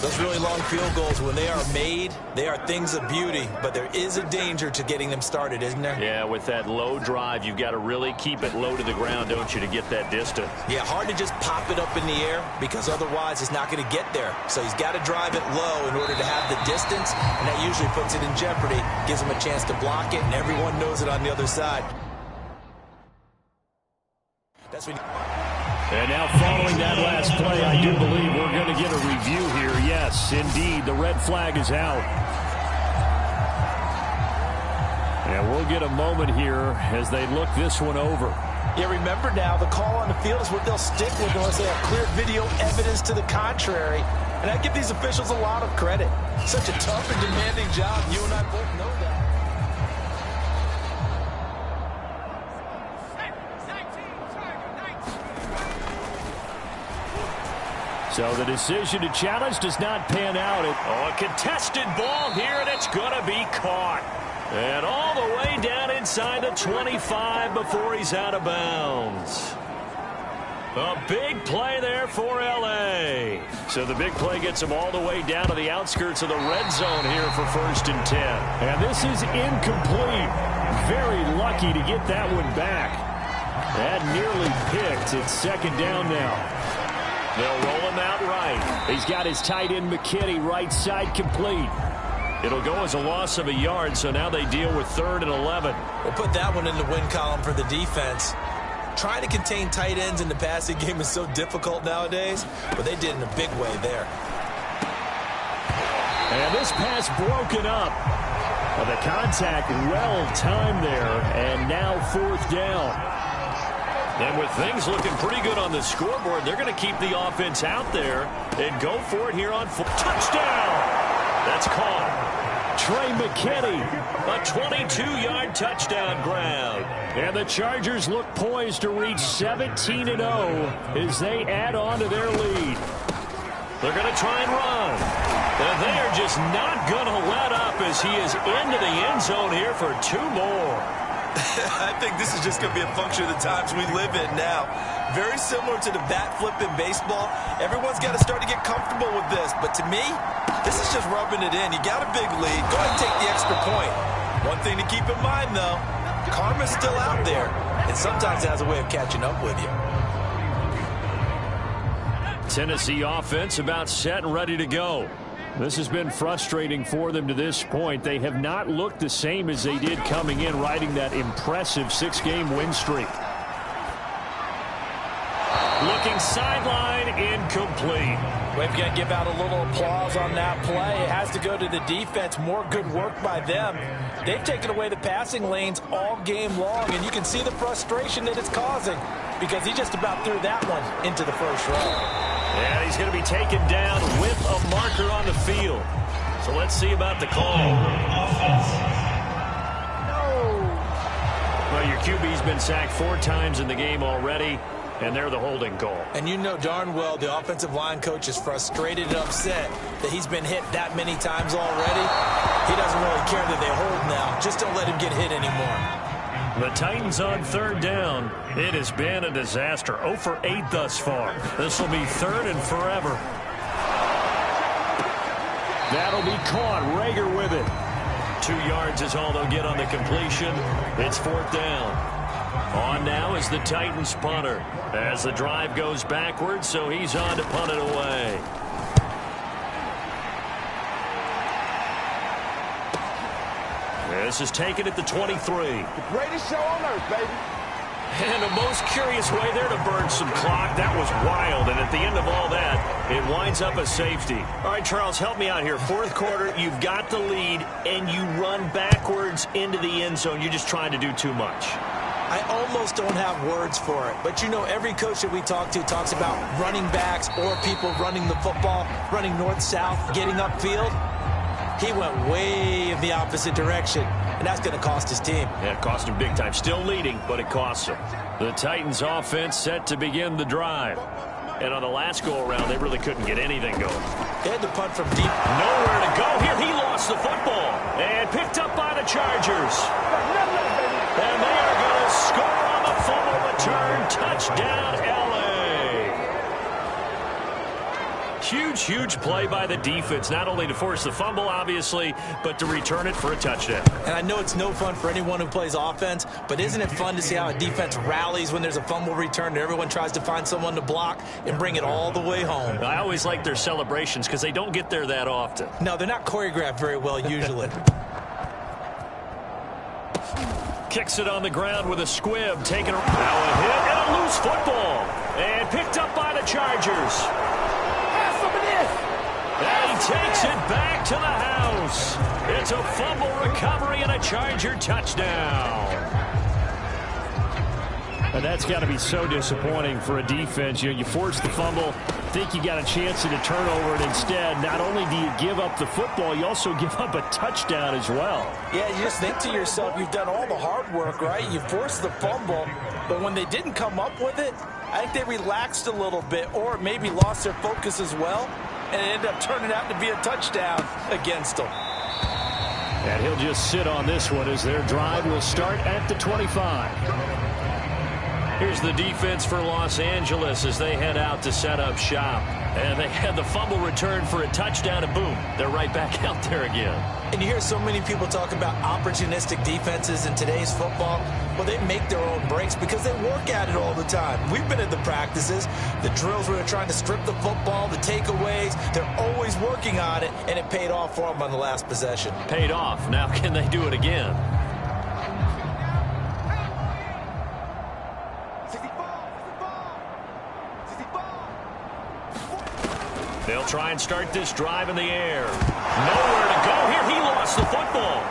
Those really long field goals, when they are made, they are things of beauty, but there is a danger to getting them started, isn't there? Yeah, with that low drive, you've got to really keep it low to the ground, don't you, to get that distance. Yeah, hard to just pop it up in the air because otherwise it's not going to get there. So he's got to drive it low in order to have the distance, and that usually puts it in jeopardy, gives him a chance to block it, and everyone knows it on the other side. That's when. And now following that last play, I do believe we're going to get a review here. Yes, indeed, the red flag is out. And we'll get a moment here as they look this one over. Yeah, remember now, the call on the field is what they'll stick with unless they have clear video evidence to the contrary. And I give these officials a lot of credit. Such a tough and demanding job. You and I both know that. So the decision to challenge does not pan out. A contested ball here, and it's going to be caught. And all the way down inside the 25 before he's out of bounds. A big play there for L.A. So the big play gets him all the way down to the outskirts of the red zone here for 1st and 10. And this is incomplete. Very lucky to get that one back. That nearly picked. It's 2nd down now. They'll roll him out right. He's got his tight end McKinney right side complete. It'll go as a loss of a yard, so now they deal with 3rd and 11. We'll put that one in the win column for the defense. Trying to contain tight ends in the passing game is so difficult nowadays, but they did in a big way there. And this pass broken up. Well, the contact well timed there, and now 4th down. And with things looking pretty good on the scoreboard, they're going to keep the offense out there and go for it here on touchdown. That's caught. Trey McKinney, a 22-yard touchdown grab. And the Chargers look poised to reach 17-0 as they add on to their lead. They're going to try and run. And they are just not going to let up as he is into the end zone here for 2 more. I think this is just going to be a function of the times we live in now. Very similar to the bat flip in baseball. Everyone's got to start to get comfortable with this. But to me, this is just rubbing it in. You got a big lead. Go ahead and take the extra point. One thing to keep in mind, though, karma's still out there. And sometimes it has a way of catching up with you. Tennessee offense about set and ready to go. This has been frustrating for them to this point. They have not looked the same as they did coming in, riding that impressive 6-game win streak. Looking sideline, incomplete. We've got to give out a little applause on that play. It has to go to the defense. More good work by them. They've taken away the passing lanes all game long, and you can see the frustration that it's causing because he just about threw that one into the first row. And he's going to be taken down with a marker on the field. So let's see about the call. Well, your QB's been sacked 4 times in the game already, and they're the holding call. And you know darn well the offensive line coach is frustrated and upset that he's been hit that many times already. He doesn't really care that they hold now. Just don't let him get hit anymore. The Titans on 3rd down. It has been a disaster. 0 for 8 thus far. This will be 3rd and forever. That'll be caught. Rager with it. 2 yards is all they'll get on the completion. It's 4th down. On now is the Titans punter as the drive goes backwards, so he's on to punt it away. This is taken at the 23. The greatest show on earth, baby. And the most curious way there to burn some clock. That was wild. And at the end of all that, it winds up a safety. All right, Charles, help me out here. Fourth quarter, you've got the lead, and you run backwards into the end zone. You're just trying to do too much. I almost don't have words for it. But, you know, every coach that we talk to talks about running backs or people running the football, running north-south, getting upfield. He went way in the opposite direction, and that's going to cost his team. Yeah, it cost him big time. Still leading, but it costs him. The Titans offense set to begin the drive. And on the last go-around, they really couldn't get anything going. They had to punt from deep. Nowhere to go here. He lost the football and picked up by the Chargers. And they are going to score on the fumble return. Touchdown, L.A. Huge, huge play by the defense, not only to force the fumble, obviously, but to return it for a touchdown. And I know it's no fun for anyone who plays offense, but isn't it fun to see how a defense rallies when there's a fumble return and everyone tries to find someone to block and bring it all the way home? I always like their celebrations because they don't get there that often. No, they're not choreographed very well usually. Kicks it on the ground with a squib, taking now a hit and a loose football. And picked up by the Chargers. And he takes it back to the house. It's a fumble recovery and a Charger touchdown. And that's got to be so disappointing for a defense. You know, you force the fumble, think you got a chance at a turnover, and instead, not only do you give up the football, you also give up a touchdown as well. Yeah, you just think to yourself, you've done all the hard work, right? You forced the fumble, but when they didn't come up with it, I think they relaxed a little bit or maybe lost their focus as well, and it ended up turning out to be a touchdown against them. And he'll just sit on this one as their drive will start at the 25. Here's the defense for Los Angeles as they head out to set up shop. And they had the fumble return for a touchdown, and boom, they're right back out there again. And you hear so many people talk about opportunistic defenses in today's football. Well, they make their own breaks because they work at it all the time. We've been at the practices, the drills where they're trying to strip the football, the takeaways. They're always working on it, and it paid off for them on the last possession. Paid off. Now can they do it again? They'll try and start this drive in the air. Nowhere to go here. He lost the football.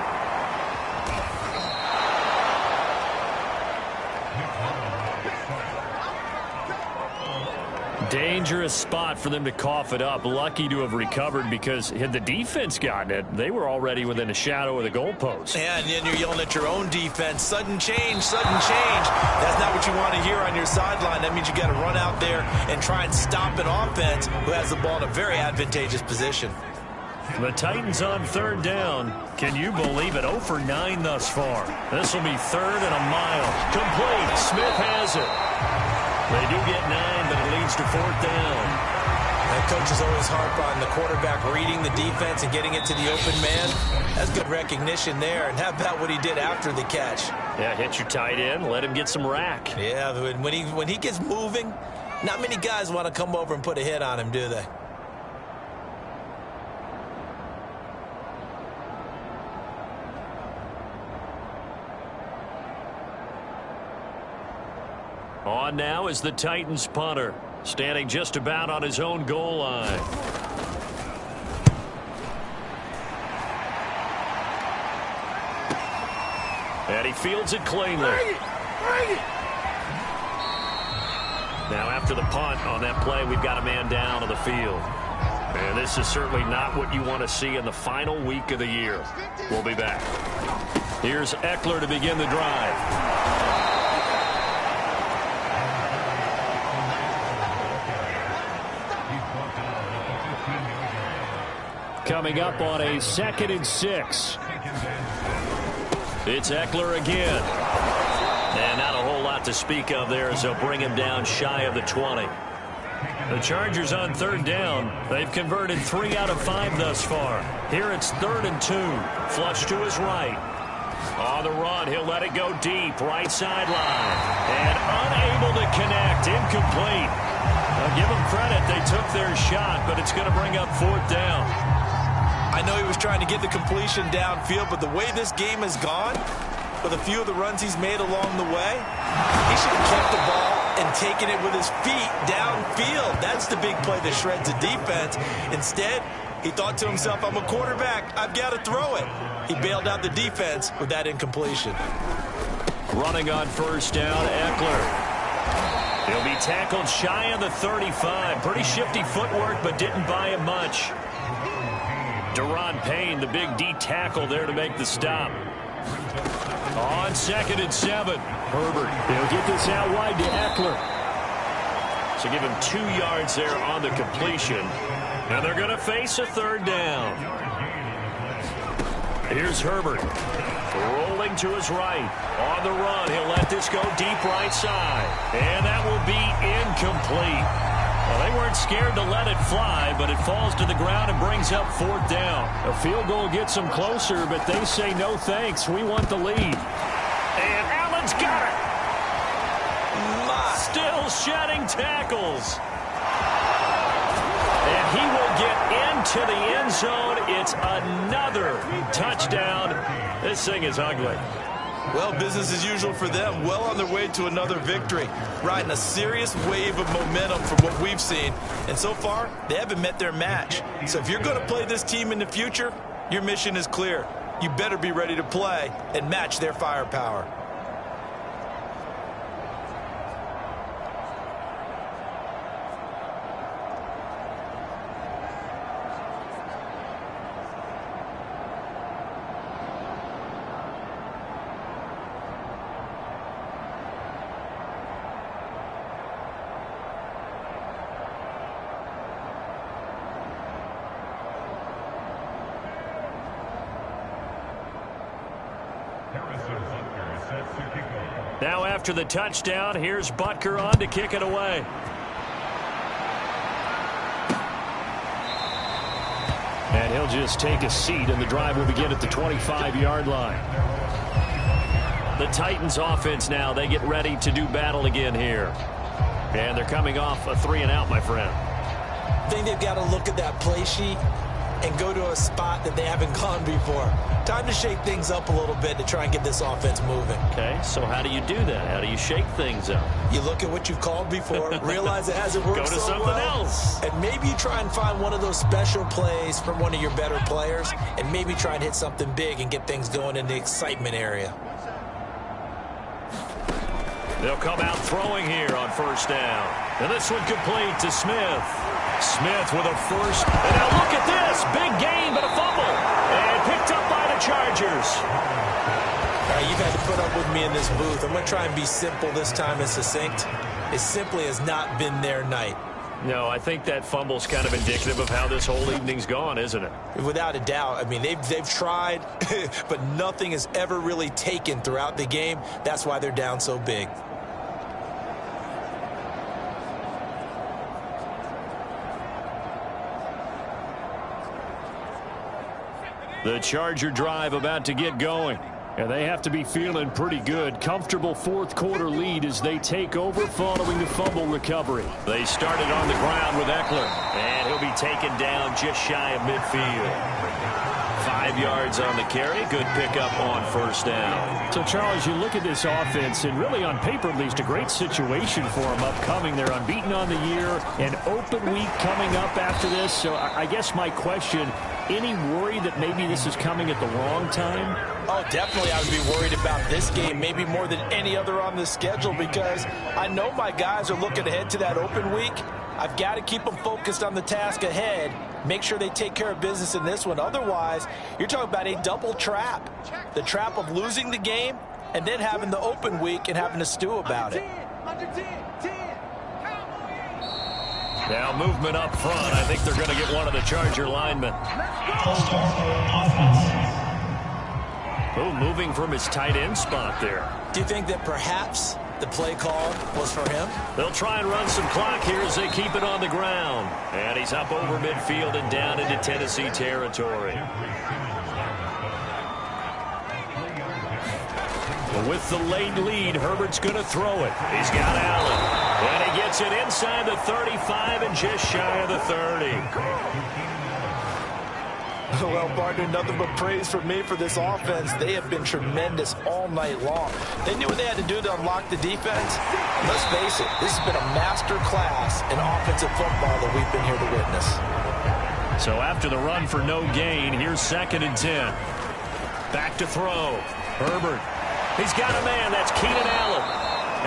Dangerous spot for them to cough it up. Lucky to have recovered because had the defense gotten it, they were already within a shadow of the goalpost. And then you're yelling at your own defense. Sudden change, sudden change. That's not what you want to hear on your sideline. That means you got to run out there and try and stop an offense who has the ball in a very advantageous position. The Titans on third down. Can you believe it? 0 for 9 thus far. This will be third and a mile. Complete. Smith has it. They do get 9, but it leads to fourth down. And coaches always harp on the quarterback reading the defense and getting it to the open man. That's good recognition there. And how about what he did after the catch? Yeah, hit your tight end, let him get some rack. Yeah, when he gets moving, not many guys want to come over and put a hit on him, do they? On now is the Titans punter, standing just about on his own goal line. And he fields it cleanly. Now after the punt on that play, we've got a man down on the field. And this is certainly not what you want to see in the final week of the year. We'll be back. Here's Eckler to begin the drive. Coming up on a 2nd and 6. It's Eckler again. And not a whole lot to speak of there as they'll bring him down shy of the 20. The Chargers on third down. They've converted 3 out of 5 thus far. Here it's 3rd and 2. Flush to his right. On the run, he'll let it go deep. Right sideline. And unable to connect. Incomplete. Now give them credit. They took their shot, but it's going to bring up 4th down. I know he was trying to get the completion downfield, but the way this game has gone, with a few of the runs he's made along the way, he should have kept the ball and taken it with his feet downfield. That's the big play that shreds the defense. Instead, he thought to himself, I'm a quarterback. I've got to throw it. He bailed out the defense with that incompletion. Running on first down, Eckler. He'll be tackled shy of the 35. Pretty shifty footwork, but didn't buy him much. Deron Payne, the big D tackle there to make the stop. On 2nd and 7. Herbert, he'll get this out wide to Eckler. So give him 2 yards there on the completion. And they're going to face a 3rd down. Here's Herbert. Rolling to his right. On the run, he'll let this go deep right side. And that will be incomplete. Well, they weren't scared to let it fly, but it falls to the ground and brings up 4th down. A field goal gets them closer, but they say no thanks. We want the lead. And Allen's got it. Still shedding tackles. And he will get into the end zone. It's another touchdown. This thing is ugly. Well, business as usual for them. Well on their way to another victory. Riding a serious wave of momentum from what we've seen. And so far, they haven't met their match. So if you're going to play this team in the future, your mission is clear. You better be ready to play and match their firepower. Now after the touchdown, here's Butker on to kick it away. And he'll just take a seat, and the drive will begin at the 25-yard line. The Titans offense now, they get ready to do battle again here. And they're coming off a 3-and-out, my friend. I think they've got to look at that play sheet and go to a spot that they haven't gone before. Time to shake things up a little bit to try and get this offense moving. Okay, so how do you do that? How do you shake things up? You look at what you've called before, realize it hasn't worked Go to so something well, else. and maybe you try and find one of those special plays from one of your better players, and maybe try and hit something big and get things going in the excitement area. They'll come out throwing here on first down. And this one complete to Smith. Smith with a first. And now look at this. Big gain, but a fumble. And picked up by the Chargers. You've had to put up with me in this booth. I'm going to try and be simple this time and succinct. It simply has not been their night. No, I think that fumble's kind of indicative of how this whole evening's gone, isn't it? Without a doubt. I mean, they've tried, but nothing has ever really taken throughout the game. That's why they're down so big. The Charger drive about to get going. And they have to be feeling pretty good. Comfortable fourth quarter lead as they take over following the fumble recovery. They started on the ground with Eckler. And he'll be taken down just shy of midfield. 5 yards on the carry. Good pickup on first down. So, Charles, you look at this offense, and really on paper at least, a great situation for them upcoming. They're unbeaten on the year. An open week coming up after this. So I guess my question, any worry that maybe this is coming at the wrong time? Oh, definitely I would be worried about this game, maybe more than any other on the schedule, because I know my guys are looking ahead to that open week. I've got to keep them focused on the task ahead, make sure they take care of business in this one. Otherwise, you're talking about a double trap. The trap of losing the game and then having the open week and having to stew about it. Now movement up front. I think they're going to get one of the Charger linemen. Oh, moving from his tight end spot there. Do you think that perhaps the play call was for him? They'll try and run some clock here as they keep it on the ground. And he's up over midfield and down into Tennessee territory. With the late lead, Herbert's going to throw it. He's got Allen. And he gets it inside the 35 and just shy of the 30. Well, partner, nothing but praise from me for this offense. They have been tremendous all night long. They knew what they had to do to unlock the defense. Let's face it, this has been a master class in offensive football that we've been here to witness. So after the run for no gain, here's 2nd and 10. Back to throw. Herbert. He's got a man. That's Keenan Allen.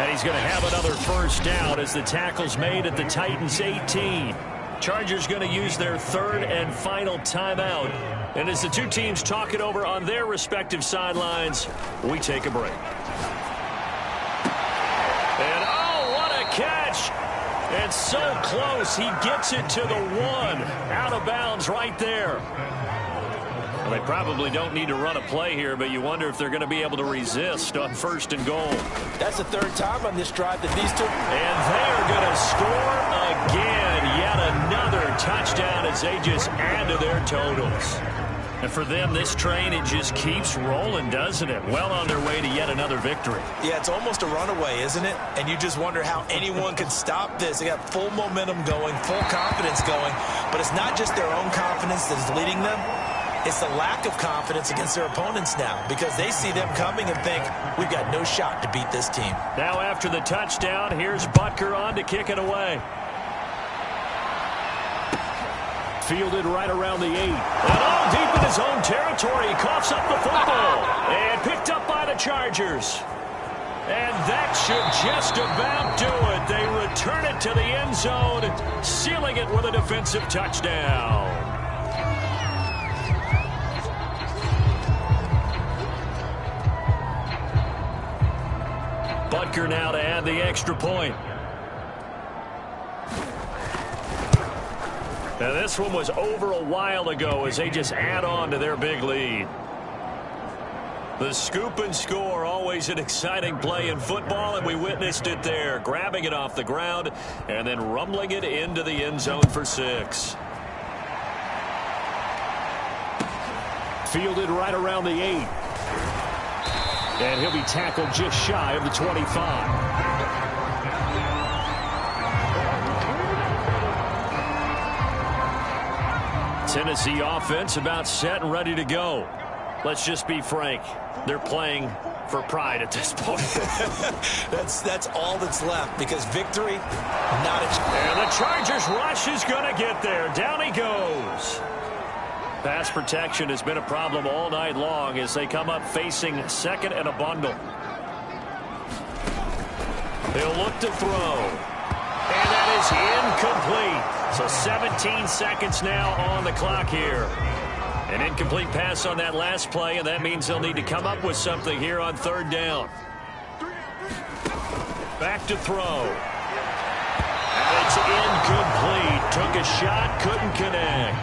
And he's going to have another first down as the tackle's made at the Titans' 18. Chargers going to use their 3rd and final timeout. And as the two teams talk it over on their respective sidelines, we take a break. And oh, what a catch! And so close, he gets it to the 1. Out of bounds right there. Well, they probably don't need to run a play here, but you wonder if they're going to be able to resist on 1st and goal. That's the 3rd time on this drive that these two... And they're going to score again. Yet another touchdown as they just add to their totals. And for them, this train, it just keeps rolling, doesn't it? Well on their way to yet another victory. Yeah, it's almost a runaway, isn't it? And you just wonder how anyone could stop this. They got full momentum going, full confidence going. But it's not just their own confidence that is leading them. It's the lack of confidence against their opponents now because they see them coming and think, we've got no shot to beat this team. Now after the touchdown, here's Butker on to kick it away. Fielded right around the 8. And all deep in his own territory. He coughs up the football. And picked up by the Chargers. And that should just about do it. They return it to the end zone, sealing it with a defensive touchdown. Butker now to add the extra point. Now this one was over a while ago as they just add on to their big lead. The scoop and score, always an exciting play in football, and we witnessed it there. Grabbing it off the ground and then rumbling it into the end zone for 6. Fielded right around the 8. And he'll be tackled just shy of the 25. Tennessee offense about set and ready to go. Let's just be frank. They're playing for pride at this point. That's all that's left because victory, not a chance. And the Chargers rush is going to get there. Down he goes. Pass protection has been a problem all night long as they come up facing 2nd and a bundle. He'll look to throw. And that is incomplete. So 17 seconds now on the clock here. An incomplete pass on that last play, and that means they'll need to come up with something here on 3rd down. Back to throw. And it's incomplete. Took a shot, couldn't connect.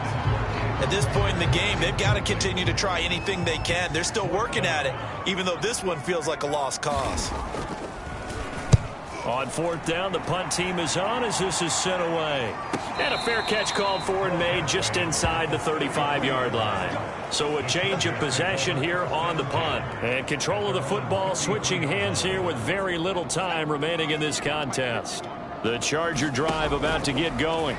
At this point in the game, they've got to continue to try anything they can. They're still working at it, even though this one feels like a lost cause. On 4th down, the punt team is on as this is sent away. And a fair catch called for and made just inside the 35-yard line. So a change of possession here on the punt. And control of the football switching hands here with very little time remaining in this contest. The Charger drive about to get going.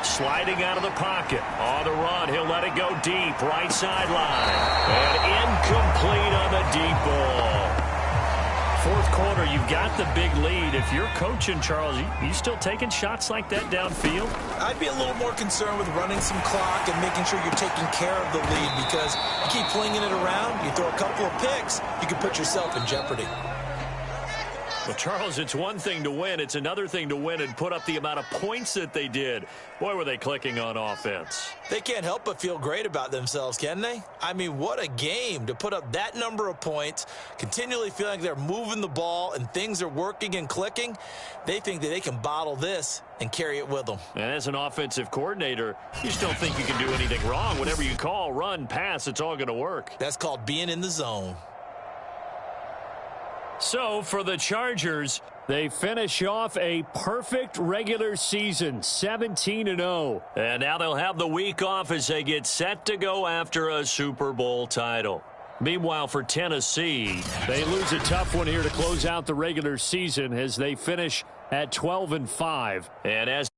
Sliding out of the pocket. On the run, he'll let it go deep. Right sideline. And incomplete on the deep ball. 4th quarter, you've got the big lead. If you're coaching, Charles, you still taking shots like that downfield? I'd be a little more concerned with running some clock and making sure you're taking care of the lead because you keep flinging it around, you throw a couple of picks, you can put yourself in jeopardy. Well, Charles, it's one thing to win. It's another thing to win and put up the amount of points that they did. Boy, were they clicking on offense. They can't help but feel great about themselves, can they? I mean, what a game to put up that number of points, continually feeling like they're moving the ball and things are working and clicking. They think that they can bottle this and carry it with them. And as an offensive coordinator, you just don't think you can do anything wrong. Whatever you call, run, pass, it's all going to work. That's called being in the zone. So, for the Chargers, they finish off a perfect regular season, 17-0. And now they'll have the week off as they get set to go after a Super Bowl title. Meanwhile, for Tennessee, they lose a tough one here to close out the regular season as they finish at 12-5. And as